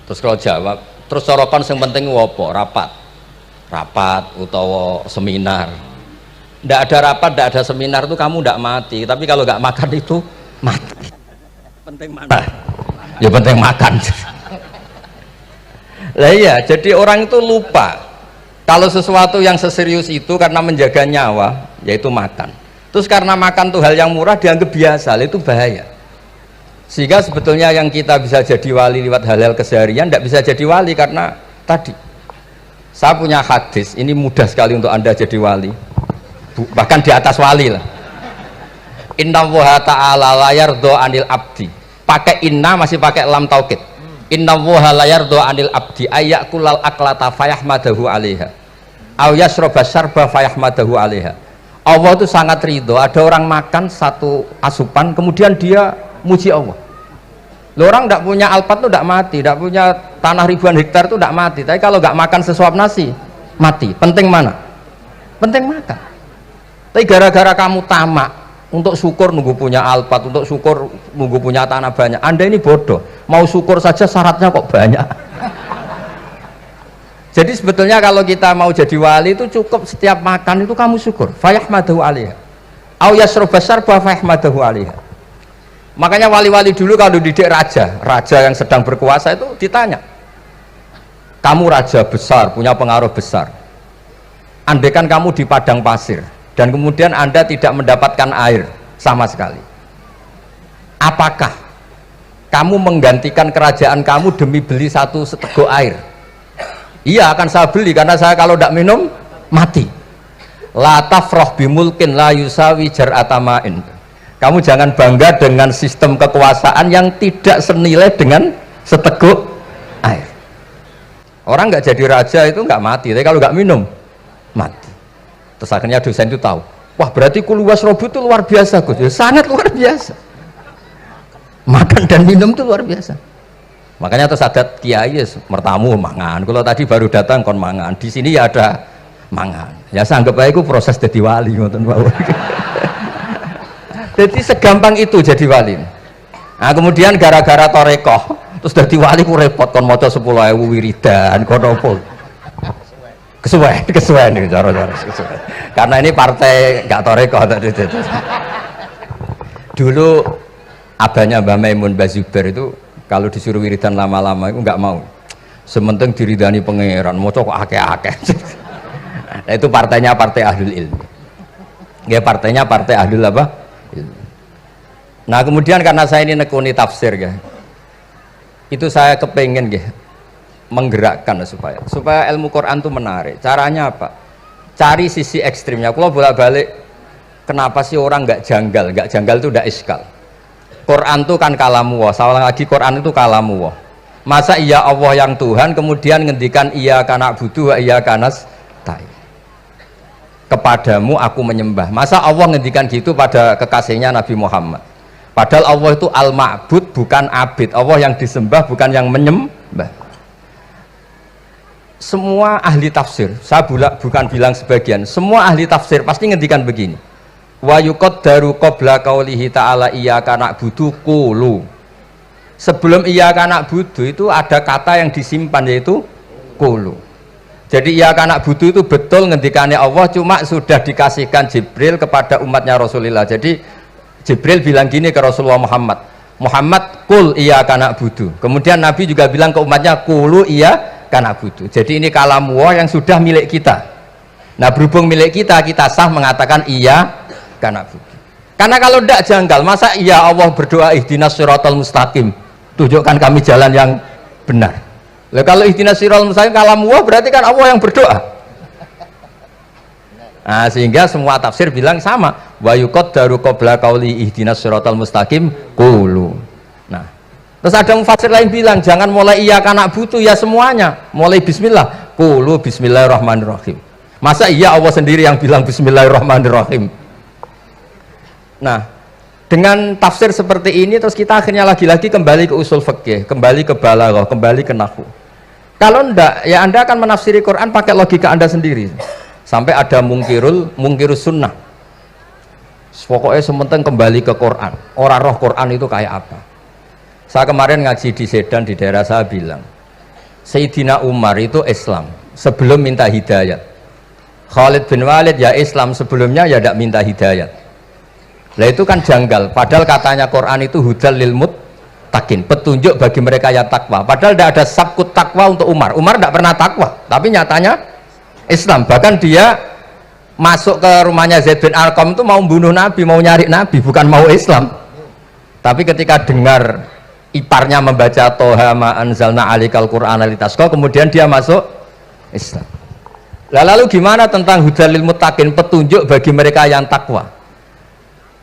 Terus kalau jawab, terus sorokan yang penting wopo, rapat utawa seminar. Ndak ada rapat, ndak ada seminar itu kamu ndak mati, tapi kalau nggak makan itu mati. Penting mana? Ya penting makan. Lah iya, jadi orang itu lupa kalau sesuatu yang seserius itu karena menjaga nyawa, yaitu makan. Terus karena makan tuh hal yang murah dianggap biasa, itu bahaya. Sehingga sebetulnya yang kita bisa jadi wali lewat hal-hal keseharian tidak bisa jadi wali karena tadi. Saya punya hadis, ini mudah sekali untuk Anda jadi wali. Bahkan di atas wali lah. Inna woha ta'ala layar do anil abdi. Pakai inna masih pakai lam taukid. Inna woha layar do anil abdi ayyakulal aklata fayahmadahu alaiha aw yasroba syarba fayahmadahu alaiha. Allah itu sangat ridho ada orang makan satu asupan kemudian dia muji Allah. Loh, orang tidak punya alpat itu tidak mati, tidak punya tanah ribuan hektar itu tidak mati, tapi kalau nggak makan sesuap nasi mati. Penting mana? Penting makan. Tapi gara-gara kamu tamak untuk syukur nunggu punya alpat, untuk syukur nunggu punya tanah banyak, Anda ini bodoh. Mau syukur saja syaratnya kok banyak. Jadi sebetulnya kalau kita mau jadi wali itu cukup setiap makan itu kamu syukur. Fayahmadahu alaiha aw yasroba syarba fayahmadahu alaiha. Makanya wali-wali dulu kalau didik raja yang sedang berkuasa itu ditanya, kamu raja besar, punya pengaruh besar, andaikan kamu di padang pasir dan kemudian Anda tidak mendapatkan air sama sekali, apakah kamu menggantikan kerajaan kamu demi beli satu seteguk air? Iya, akan saya beli karena saya kalau tidak minum mati. La tafrah bimulkin la yusawi jar'atamain. Kamu jangan bangga dengan sistem kekuasaan yang tidak senilai dengan seteguk air. Orang nggak jadi raja itu nggak mati, tapi kalau nggak minum mati. Terus akhirnya dosen itu tahu, wah berarti kulu wasrobu itu luar biasa, Gus. Ya, sangat luar biasa. Makan dan minum itu luar biasa. Makanya terus ada kiai mertamu mangan. Kalau tadi baru datang kon mangan, di sini ya ada mangan. Ya saya anggap aja itu proses jadi wali, ngoten Pak. Jadi segampang itu jadi wali. Nah kemudian gara-gara torekoh terus jadi wali ku repot kon maca 10.000 wiridan kon opo. Kesuwen nih cara-cara kesuwen. Karena ini partai gak torekoh tadi. Dulu abahnya Mbah Maimun Bazuber itu kalau disuruh wiridan lama-lama itu nggak mau. Sementing diridani pangeran, mau kok akeh-akeh. Nah, itu partainya partai ahlul ilmi. Ya partainya partai ahlul apa? Ilmi. Nah kemudian karena saya ini nekuni tafsir ya, itu saya kepengen ya menggerakkan supaya ilmu Quran itu menarik. Caranya apa? Cari sisi ekstrimnya. Kalau bolak-balik, kenapa sih orang nggak janggal? Nggak janggal itu udah iskal. Quran itu kan kalamu Allah. Salah lagi Quran itu kalamu Allah. Masa iya Allah yang Tuhan kemudian ngendikan iya kana budu wa iya kanas tai. Kepadamu aku menyembah. Masa Allah ngendikan gitu pada kekasihnya Nabi Muhammad. Padahal Allah itu al-ma'bud bukan abid. Allah yang disembah bukan yang menyembah. Semua ahli tafsir, saya bukan bilang sebagian, semua ahli tafsir pasti ngendikan begini. Wa yuqaddaru qabla qaulihi ta'ala iyyaka na'budu qulu. Sebelum iyyaka na'budu itu ada kata yang disimpan yaitu qulu. Jadi iyyaka na'budu itu betul ngendikannya Allah, cuma sudah dikasihkan Jibril kepada umatnya Rasulullah. Jadi Jibril bilang gini ke Rasulullah Muhammad, qul iyyaka na'budu. Kemudian Nabi juga bilang ke umatnya qulu iyyaka na'budu. Jadi ini kalam Allah yang sudah milik kita. Nah berhubung milik kita, kita sah mengatakan iya karena kalau tidak janggal, masa iya Allah berdoa ihdinas siratal mustaqim, tunjukkan kami jalan yang benar. Lah kalau ihdinas siratal mustaqim kalam Allah berarti kan Allah yang berdoa. Nah, sehingga semua tafsir bilang sama, wa yuqaddaru qabla qauli ihdinas siratal mustaqim qulu. Nah, terus ada mufassir lain bilang jangan mulai iya karena butuh ya semuanya, mulai bismillah qulu bismillahirrahmanirrahim. Masa iya Allah sendiri yang bilang bismillahirrahmanirrahim? Nah, dengan tafsir seperti ini terus kita akhirnya lagi-lagi kembali ke usul fikih, kembali ke balaghah, kembali ke nahwu. Kalau ndak, ya Anda akan menafsiri Quran pakai logika Anda sendiri. Sampai ada mungkirus sunnah. Pokoknya sementing kembali ke Quran. Orang roh Quran itu kayak apa? Saya kemarin ngaji di Sedan di daerah saya bilang, Sayyidina Umar itu Islam sebelum minta hidayat. Khalid bin Walid ya Islam sebelumnya ya tidak minta hidayat. Lah itu kan janggal. Padahal katanya Quran itu hudal lil muttaqin, petunjuk bagi mereka yang takwa. Padahal tidak ada sabkut takwa untuk Umar. Umar tidak pernah takwa, tapi nyatanya Islam. Bahkan dia masuk ke rumahnya Zaid bin Arqam itu mau bunuh Nabi, mau nyari Nabi, bukan mau Islam. Tapi ketika dengar iparnya membaca Toha ma anzalna alikal Qur'ana litasqa, kemudian dia masuk Islam. Lalu gimana tentang hudal lil muttaqin, petunjuk bagi mereka yang takwa?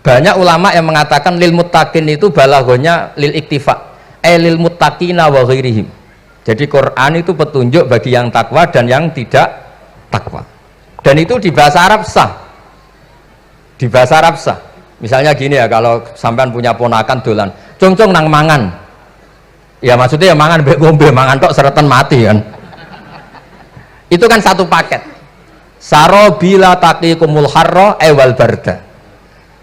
Banyak ulama yang mengatakan lil muttaqin itu balaghahnya lil iktifa, lil muttaqina wa ghairihim. Jadi Quran itu petunjuk bagi yang takwa dan yang tidak takwa. Dan itu di bahasa Arab sah. Di bahasa Arab sah. Misalnya gini ya, kalau sampean punya ponakan dolan, cong-cong nang mangan. Ya maksudnya ya mangan mbek ngombe, mangan tok seretan mati kan. Itu kan satu paket. Saro bila taqikumul harra wal barda.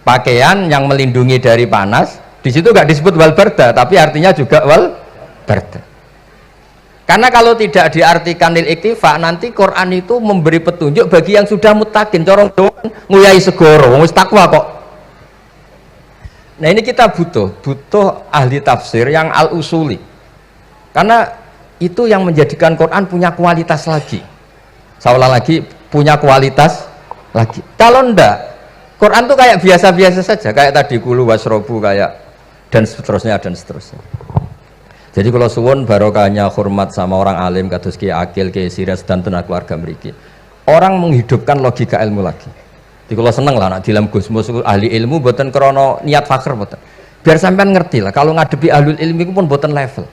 Pakaian yang melindungi dari panas, di situ nggak disebut wal barda, tapi artinya juga wal barda. Karena kalau tidak diartikan lil iktifa, nanti Quran itu memberi petunjuk bagi yang sudah muttaqin, corong nguyai segoro, wis takwa kok. Nah ini kita butuh ahli tafsir yang al-usuli. Karena itu yang menjadikan Quran punya kualitas lagi. Seolah lagi punya kualitas lagi. Kalau ndak, Quran tuh kayak biasa-biasa saja, kayak tadi kulu wasrobu kayak dan seterusnya dan seterusnya. Jadi kalau suwun barokahnya hormat sama orang alim kados Ki Akil, Ki Siras dan tenaga keluarga mriki. Orang menghidupkan logika ilmu lagi. Jadi kalau seneng lah nak dalam Gusmus ahli ilmu boten krono niat fakir boten. Biar sampean ngerti lah kalau ngadepi ahlul ilmi itu pun boten level.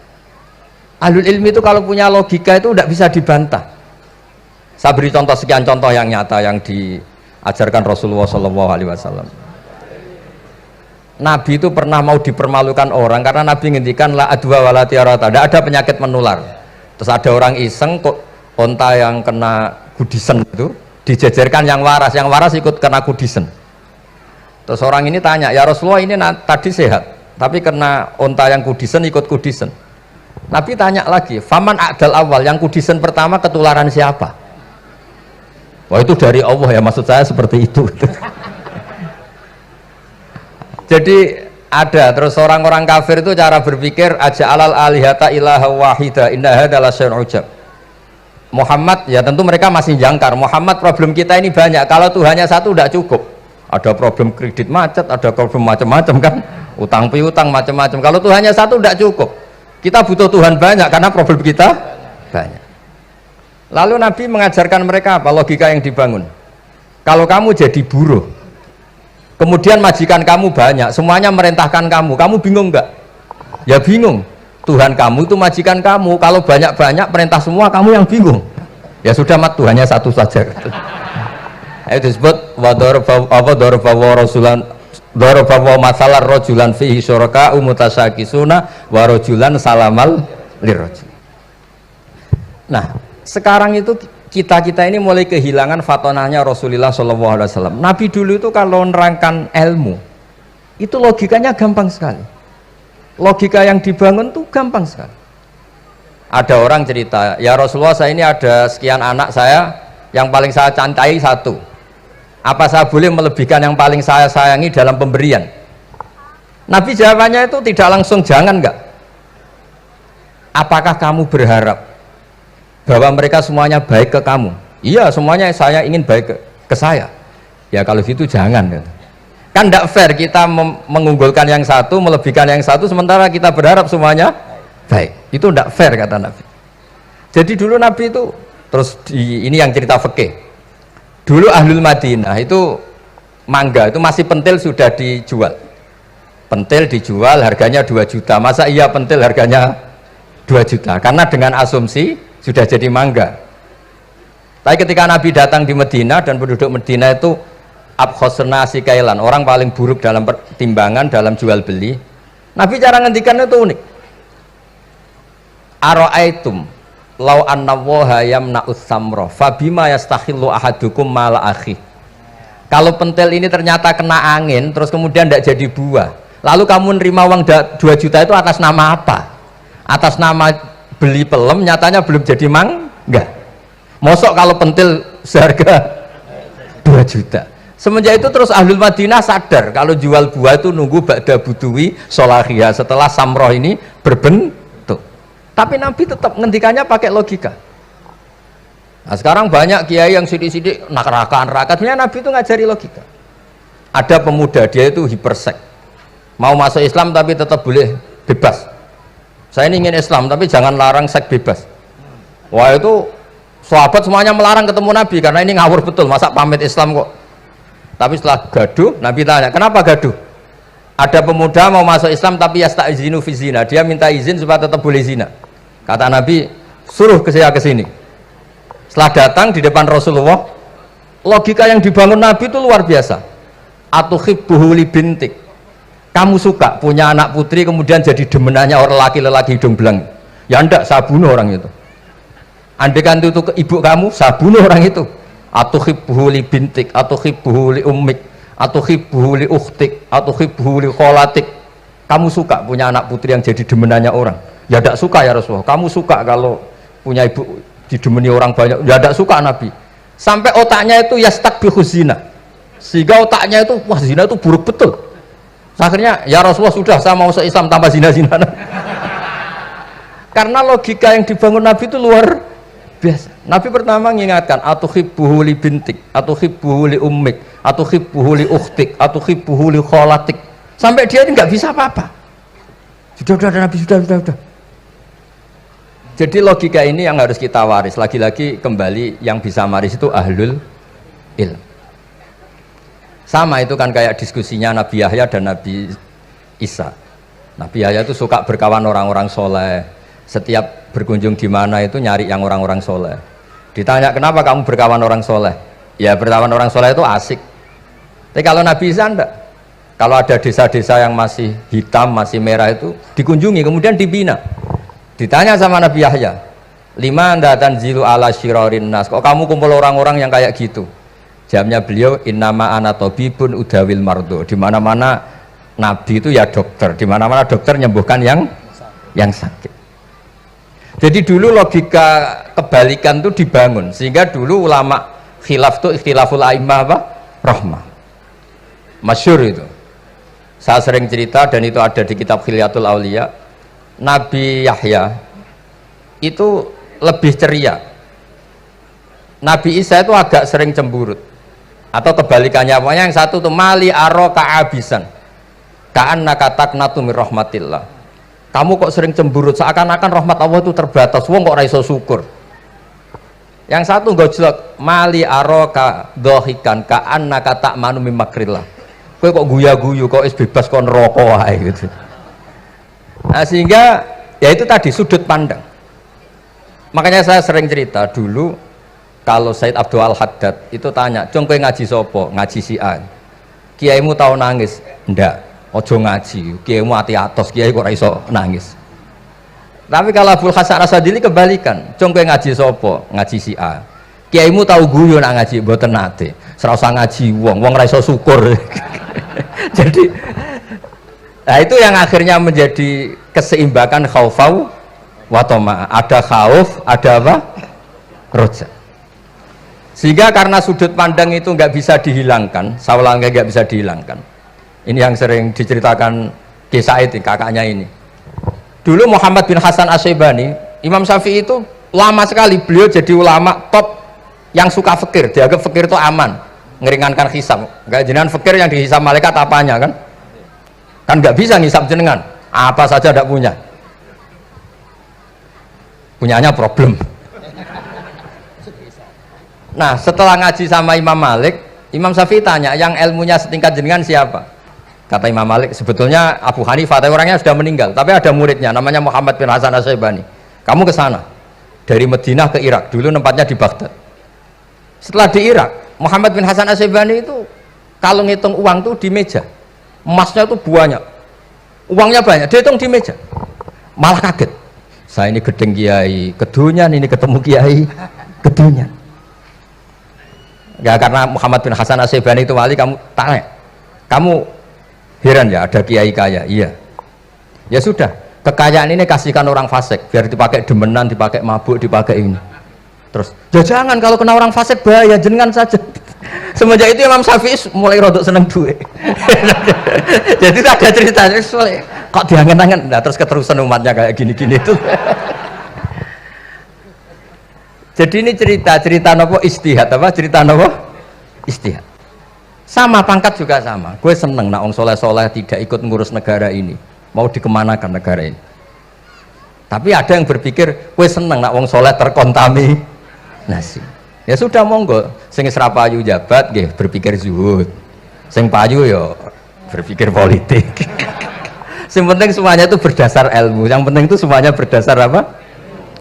Ahlul ilmi itu kalau punya logika itu tidak bisa dibantah. Saya beri contoh sekian contoh yang nyata yang diajarkan Rasulullah SAW. Nabi itu pernah mau dipermalukan orang karena Nabi ngendikan la adwa wala tiarata, tidak ada penyakit menular. Terus ada orang iseng kok onta yang kena kudisen itu dijejerkan yang waras ikut kena kudisen. Terus orang ini tanya, ya Rasulullah ini tadi sehat tapi kena onta yang kudisen ikut kudisen. Nabi tanya lagi, faman a'dal awal, yang kudisen pertama ketularan siapa? Wah itu dari Allah ya, maksud saya seperti itu. Jadi ada terus orang-orang kafir itu cara berpikir aja alal alihata ilaha wahida inna hadalah syai'un ujab. Muhammad ya tentu mereka masih jangkar. Muhammad problem kita ini banyak. Kalau Tuhannya satu tidak cukup. Ada problem kredit macet, ada problem macam-macam kan, utang piutang macam-macam. Kalau Tuhannya satu tidak cukup. Kita butuh Tuhan banyak karena problem kita banyak. Lalu Nabi mengajarkan mereka apa logika yang dibangun. Kalau kamu jadi buruh, kemudian majikan kamu banyak, semuanya merintahkan kamu bingung nggak? Ya bingung. Tuhan kamu itu majikan kamu, kalau banyak-banyak perintah semua kamu yang bingung. Ya sudah mat Tuhannya satu saja. Itu disebut darabawa masalah rojulan fihi syuraka umutasakisuna wa rojulan salamal lirrojul. Nah sekarang itu kita ini mulai kehilangan fatonahnya Rasulullah SAW. Nabi dulu itu kalau nerangkan ilmu itu logikanya gampang sekali. Logika yang dibangun tuh gampang sekali. Ada orang cerita, ya Rasulullah saya ini ada sekian anak saya, yang paling saya cintai satu. Apa saya boleh melebihkan yang paling saya sayangi dalam pemberian? Nabi jawabannya itu tidak langsung jangan enggak. Apakah kamu berharap bahwa mereka semuanya baik ke kamu? Iya semuanya saya ingin baik ke saya. Ya kalau gitu jangan kan tidak fair kita mengunggulkan yang satu, melebihkan yang satu, sementara kita berharap semuanya baik. Itu tidak fair kata Nabi. Jadi dulu Nabi itu terus ini yang cerita fikih. Dulu Ahlul Madinah itu mangga itu masih pentil sudah dijual. Pentil dijual harganya 2 juta. Masa iya pentil harganya 2 juta? Karena dengan asumsi sudah jadi mangga. Tapi ketika Nabi datang di Madinah dan penduduk Madinah itu abkhosna sikailan, orang paling buruk dalam pertimbangan dalam jual beli, Nabi cara ngendikan itu unik. Ara'aitum law anna waha yamna'us samra fabima yastakhillu ahadukum mala akhi. Kalau pentil ini ternyata kena angin terus kemudian tidak jadi buah, lalu kamu nerima uang 2 juta itu atas nama apa? Atas nama beli pelem, nyatanya belum jadi mangga. Mosok kalau pentil seharga 2 juta. Semenjak itu terus Ahlul Madinah sadar kalau jual buah itu nunggu ba'da butuwi solahiyah, setelah samroh ini berbentuk. Tapi Nabi tetap ngendikannya pakai logika. Nah sekarang banyak kiai yang sidik-sidik neraka-neraka, sebenarnya Nabi itu ngajari logika. Ada pemuda, dia itu hipersek, mau masuk Islam tapi tetap boleh bebas. Saya ini ingin Islam tapi jangan larang seks bebas. Wah itu sahabat semuanya melarang ketemu Nabi karena ini ngawur betul, masa pamit Islam kok. Tapi setelah gaduh, Nabi tanya, kenapa gaduh? Ada pemuda mau masuk Islam tapi yasta'izinu fi zina, dia minta izin supaya tetap boleh zina. Kata Nabi, suruh saya ke sini. Setelah datang di depan Rasulullah, logika yang dibangun Nabi itu luar biasa. Atuhibbuhu li bintik. Kamu suka punya anak putri kemudian jadi demenannya orang laki-laki hidung belang? Ya enggak, saya bunuh orang itu. Andaikan itu ke ibu kamu, saya bunuh orang itu. Atuhibbuhu li bintik, atuhibbuhu li ummik, atuhibbuhu li ukhtik, atuhibbuhu li kholatik. Kamu suka punya anak putri yang jadi demenannya orang? Ya tidak suka ya Rasulullah. Kamu suka kalau punya ibu didemeni orang banyak? Ya tidak suka Nabi. Sampai otaknya itu yastakbihu zina, sehingga otaknya itu wah zina itu buruk betul. Akhirnya ya Rasulullah sudah, saya mau masuk Islam tanpa zina-zina. Karena logika yang dibangun Nabi itu luar biasa. Nabi pertama mengingatkan atuhibbuhu li bintik, atuhibbuhu li ummik, atuhibbuhu li ukhtik, atuhibbuhu li kholatik. Sampai dia ini nggak bisa apa-apa. Sudah Nabi, sudah. Jadi logika ini yang harus kita waris. Lagi-lagi kembali yang bisa waris itu ahlul ilm. Sama itu kan kayak diskusinya Nabi Yahya dan Nabi Isa. Nabi Yahya itu suka berkawan orang-orang soleh. Setiap berkunjung di mana itu nyari yang orang-orang soleh. Ditanya kenapa kamu berkawan orang soleh? Ya berkawan orang soleh itu asik. Tapi kalau Nabi Isa enggak. Kalau ada desa-desa yang masih hitam, masih merah itu dikunjungi, kemudian dibina. Ditanya sama Nabi Yahya, lima anda tanzilu ala syirarin nas, kok kamu kumpul orang-orang yang kayak gitu? Jawabnya beliau, innama ana tabibun udawil mardo. Di mana-mana Nabi itu ya dokter, di mana-mana dokter menyembuhkan yang sakit. Jadi dulu logika kebalikan itu dibangun, sehingga dulu ulama khilaf itu ikhtilaful a'immah apa? Rahmah. Masyhur itu. Saya sering cerita dan itu ada di kitab Khilyatul Auliya. Nabi Yahya itu lebih ceria. Nabi Isa itu agak sering cemburut. Atau kebalikannya, pokoknya yang satu tuh mali aro ka'abisan. Ka'annaka taqnatu min rahmatillah. Kamu kok sering cemburut, seakan-akan rahmat Allah itu terbatas. Wong kok ra iso syukur. Yang satu gojlok, mali aroka dohikan ka'annaka ta'manu min makrillah. Kowe kok guya-guyu, kok is bebas kok neraka wae gitu. Nah, sehingga ya itu tadi sudut pandang. Makanya saya sering cerita dulu kalau Said Abdul Al-Haddad itu tanya, "Cung kowe ngaji sapa?" Ngaji si A. Kiaimu tau nangis? Ndak. Ojo ngaji, kiaimu ati atos, kiai kok ora iso nangis. Tapi kalau Abdul Hasan Asadili kebalikan, cung kowe ngaji sapa? Ngaji si A. Kiaimu tahu guyu nak ngaji, mboten nate. Ora usah ngaji wong ora iso syukur. Jadi nah itu yang akhirnya menjadi keseimbangan khaufau wa tama. Ada khauf, ada apa? Roja. Sehingga karena sudut pandang itu nggak bisa dihilangkan, sawalangnya nggak bisa dihilangkan. Ini yang sering diceritakan Ki Said, kakaknya ini. Dulu Muhammad bin Hasan Asy-Syaibani, Imam Syafi'i itu lama sekali beliau jadi ulama top yang suka fikir. Dianggap fikir itu aman, ngeringankan hisab. Enggak jenengan fikir yang dihisab malaikat apanya kan? Kan nggak bisa ngisab jenengan, apa saja tidak punya. Punyanya problem. Nah, setelah ngaji sama Imam Malik, Imam Syafi'i tanya, yang ilmunya setingkat jenengan siapa? Kata Imam Malik, sebetulnya Abu Hanifah, tapi orangnya sudah meninggal, tapi ada muridnya namanya Muhammad bin Hasan Asy-Syaibani. Kamu ke sana dari Madinah ke Irak, dulu tempatnya di Baghdad. Setelah di Irak, Muhammad bin Hasan Asy'ibani itu kalau ngitung uang tuh di meja, emasnya tuh banyak, uangnya banyak, dia hitung di meja, malah kaget. Saya ini gedeng kiai, kedunyan, ini ketemu kiai, kedunyan. Ya karena Muhammad bin Hasan Asy'ibani itu wali, kamu tanya, kamu heran ya ada kiai kaya? Iya. Ya sudah, kekayaan ini kasihkan orang fasik, biar dipakai demenan, dipakai mabuk, dipakai ini. Terus, ya jangan, kalau kena orang fasik bahaya, jenengan saja. Semenjak itu Imam Syafi'i mulai rodok seneng duit. Jadi ada cerita, kok diangen-angen, nah terus keterusan umatnya kayak gini-gini itu. Jadi ini cerita nopo istihad, apa cerita nopo istihad. Sama pangkat juga sama. Gue seneng nak wong soleh-soleh tidak ikut ngurus negara ini, mau dikemanakan negara ini. Tapi ada yang berpikir, gue seneng nak wong soleh terkontaminasi. Ya sudah monggo, sing wis ra payu jabat nggih berpikir zuhud. Sing payu ya berpikir politik. Yang penting semuanya itu berdasar ilmu. Yang penting itu semuanya berdasar apa?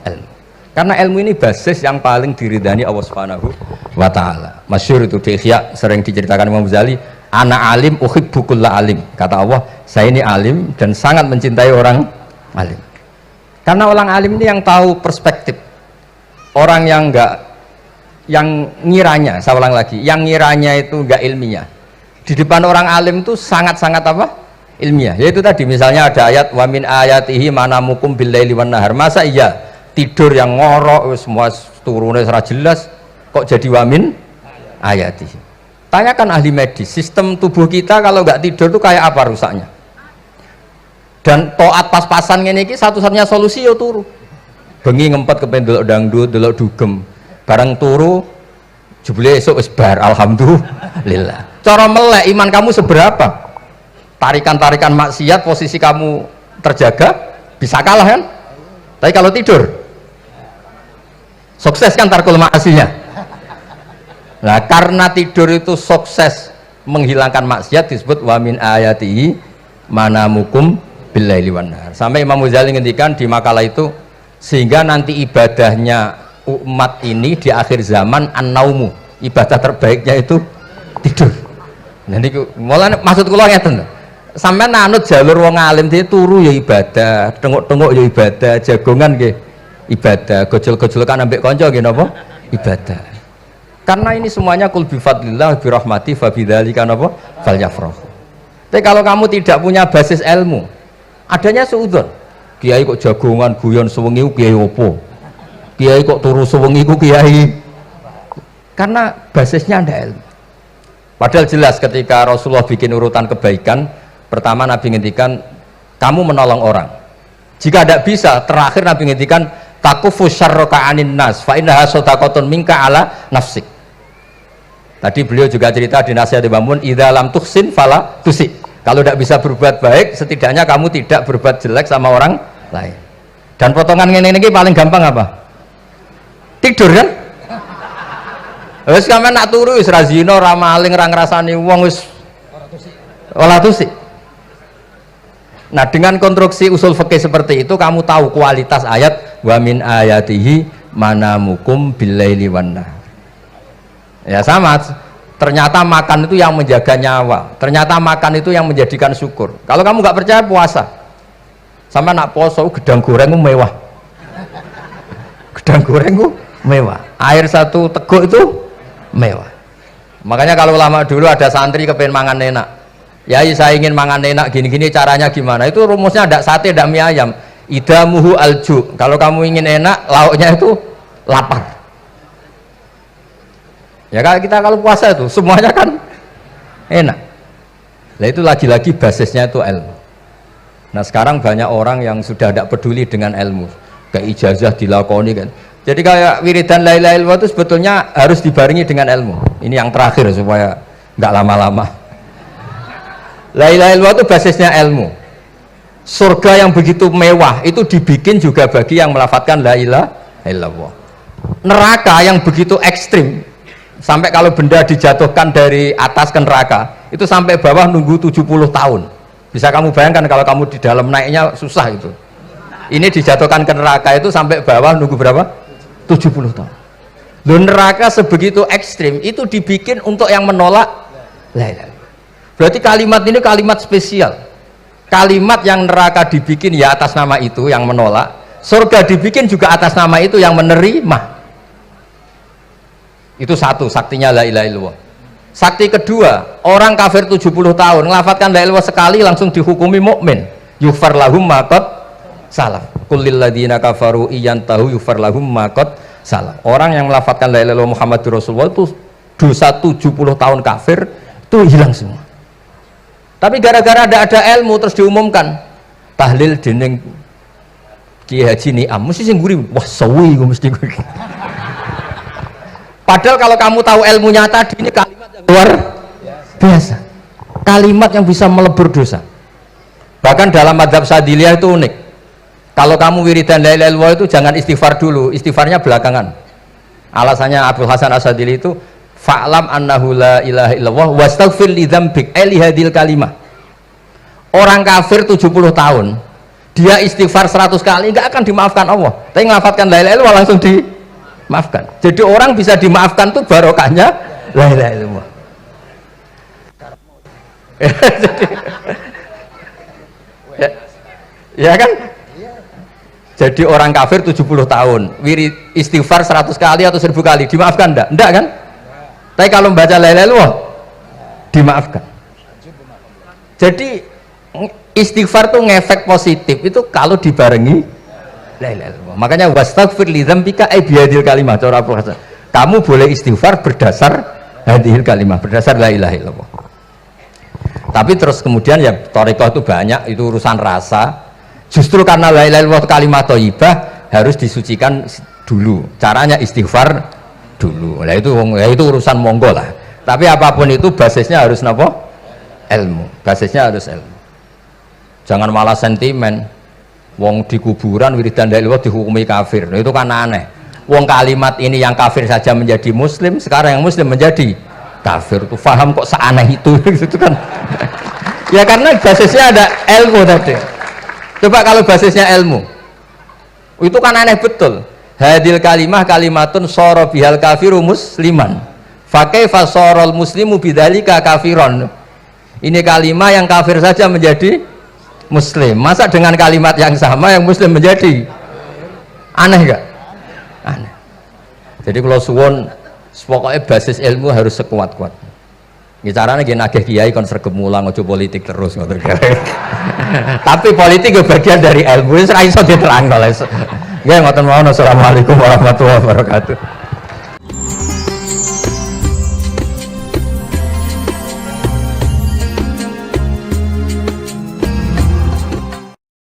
Ilmu. Karena ilmu ini basis yang paling diridani Allah Subhanahu wa taala. Masyhur itu di Ihya sering diceritakan Imam Ghazali, ana alim uhibbu kulla alim. Kata Allah, saya ini alim dan sangat mencintai orang alim. Karena orang alim ini yang tahu perspektif. Orang yang enggak, yang ngiranya, saya ulang lagi, yang ngiranya itu enggak ilmiah, di depan orang alim itu sangat-sangat apa? Ilmiah. Yaitu tadi misalnya ada ayat wa min ayatihi manamukum billaili wan nahar. Masa iya tidur yang ngorok semua turunnya secara jelas kok jadi wa min ayatihi? Tanyakan ahli medis, sistem tubuh kita kalau enggak tidur itu kayak apa rusaknya? Dan toat pas-pasan ngene iki satu-satunya solusi ya turu. Bengi ngempet kepen delok dangdut, delok dugem. Barang turu jebule esuk wis bar, alhamdulillah. Cara melek iman kamu seberapa? Tarikan-tarikan maksiat posisi kamu terjaga bisa kalah kan? Tapi kalau tidur sukses kan tarkul maksiat. Nah, karena tidur itu sukses menghilangkan maksiat disebut wa min ayatihi manamukum billaili wan nahar. Sampai Imam Ghazali ngendikan di makalah itu, sehingga nanti ibadahnya umat ini di akhir zaman an-naumu, ibadah terbaiknya itu tidur. Nah niku mulane maksud kula ngeten lho. Sampeyan nanut jalur wong alim dhewe turu ya ibadah, tengok-tengok ya ibadah, jagongan nggih ibadah, gojol-gojolkan ambek kanca nggih napa? Ibadah. Karena ini semuanya kul bi fadlillah bi rahmati fa bidzalika napa? Falyafrahu. Tapi kalau kamu tidak punya basis ilmu, adanya suudzon. Kiai kok jagongan guyon sewengi kiai opo? Kiai kok turu sewengi ku kiai? Karena basisnya ada ilmu. Padahal jelas ketika Rasulullah bikin urutan kebaikan, pertama Nabi ngendikan kamu menolong orang. Jika tidak bisa, terakhir Nabi ngendikan takufu syarraka anin nas fa innaha shadaqatun minka ala nafsik. Tadi beliau juga cerita di nasihat Imam idza lam tuhsin fala tusi. Kalau tidak bisa berbuat baik, setidaknya kamu tidak berbuat jelek sama orang lain. Dan potongan ini paling gampang apa? Tidur kan? Wis sampean nak turu wis ra zina, ra maling, ra ngrasani wong wis ora tusik. Nah, dengan konstruksi usul fikih seperti itu kamu tahu kualitas ayat wa min ayatihi manamukum billaili wan nahar. Ya sama, ternyata makan itu yang menjaga nyawa, ternyata makan itu yang menjadikan syukur. Kalau kamu nggak percaya puasa, sama nak poso gedang goreng itu mewah, gedang goreng itu mewah, air satu teguk itu mewah. Makanya kalau lama dulu ada santri kepengen mangan enak, ya saya ingin mangan enak gini-gini, caranya gimana? Itu rumusnya ada sate, ada mie ayam. Idamuhu alju, kalau kamu ingin enak lauknya itu lapar. Ya kita kalau puasa itu semuanya kan enak. Nah itu lagi-lagi basisnya itu ilmu. Nah sekarang banyak orang yang sudah tidak peduli dengan ilmu, kayak ijazah dilakoni kan. Jadi kayak wiridan la ilaha illallah itu sebetulnya harus dibarengi dengan ilmu. Ini yang terakhir supaya nggak lama-lama. La ilaha illallah itu basisnya ilmu. Surga yang begitu mewah itu dibikin juga bagi yang melafadzkan la ilaha illallah. Neraka yang begitu ekstrim, sampai kalau benda dijatuhkan dari atas ke neraka itu sampai bawah nunggu 70 tahun. Bisa kamu bayangkan kalau kamu di dalam naiknya susah itu. Ini dijatuhkan ke neraka itu sampai bawah nunggu berapa? 70 tahun. Loh, neraka sebegitu ekstrim itu dibikin untuk yang menolak la ilaha illallah. Berarti kalimat ini kalimat spesial. Kalimat yang neraka dibikin ya atas nama itu yang menolak, surga dibikin juga atas nama itu yang menerima. Itu satu saktinya la ilaha illallah. Sakti kedua, orang kafir 70 tahun ngelafatkan la ilaha illallah sekali langsung dihukumi mukmin. Yufar lahum ma qad salaf. Kullil ladzina kafaru iyantahu yufar lahum ma qad salaf. Orang yang melafatkan la ilaha illallah Muhammadur Rasulullah itu dosa 70 tahun kafir itu hilang semua. Tapi gara-gara ada ilmu terus diumumkan tahlil dening Kiai Haji Niam mesti sing guri wah sewi mesti guri. Padahal kalau kamu tahu ilmunya tadi ini kalimat yang luar biasa, kalimat yang bisa melebur dosa. Bahkan dalam mazhab Sadiliyah itu unik, kalau kamu wiridan la ilaha illallah itu jangan istighfar dulu, istighfarnya belakangan. Alasannya Abdul Hasan As-Sadili itu fa'lam annahu la ilaha illallah wastaghfir li dzambik li hadil kalimah. Orang kafir 70 tahun dia istighfar 100 kali enggak akan dimaafkan Allah, tapi ngelafatkan la ilaha illallah langsung dimaafkan. Jadi orang bisa dimaafkan tuh barokahnya la ilaha illallah. Ya kan? Jadi orang kafir 70 tahun wirid istighfar 100 kali atau 1000 kali dimaafkan enggak? Enggak kan? Tapi kalau membaca la ilaha illallah dimaafkan. Jadi istighfar tuh ngefek positif itu kalau dibarengi la ilaha illallah. Makanya wastaghfir li dzambika bihadil kalimah. Kamu boleh istighfar berdasar hadil kalimah, berdasar la ilaha illallah. Tapi terus kemudian ya thariqah itu banyak, itu urusan rasa. Justru karena la ilaha illallah kalimat thayyibah harus disucikan dulu. Caranya istighfar dulu. Nah itu urusan monggo lah. Tapi apapun itu basisnya harus napa? Ilmu. Basisnya harus ilmu. Jangan malah sentimen. Wong di kuburan wiridan la ilaha illallah dihukumi kafir. Nah, itu kan aneh. Wong kalimat ini yang kafir saja menjadi muslim, sekarang yang muslim menjadi kafir. Itu paham kok seaneh itu gitu kan. Ya karena basisnya ada ilmu tadi. Coba kalau basisnya ilmu, itu kan aneh betul. Hadil kalimah kalimatun soro bihal kafiru musliman. Fakaifa sorol muslimu bidzalika kafiron. Ini kalimat yang kafir saja menjadi muslim. Masa dengan kalimat yang sama yang muslim menjadi aneh enggak? Aneh. Jadi kalau suwon, pokoknya basis ilmu harus sekuat-kuat. Ya caranya gini nagih kiai kon sregep mulang ojo politik terus ngoten. Tapi politik itu bagian dari ilmu, wis ra iso diterangno. Nggih ngoten mawon. Assalamualaikum warahmatullahi wabarakatuh.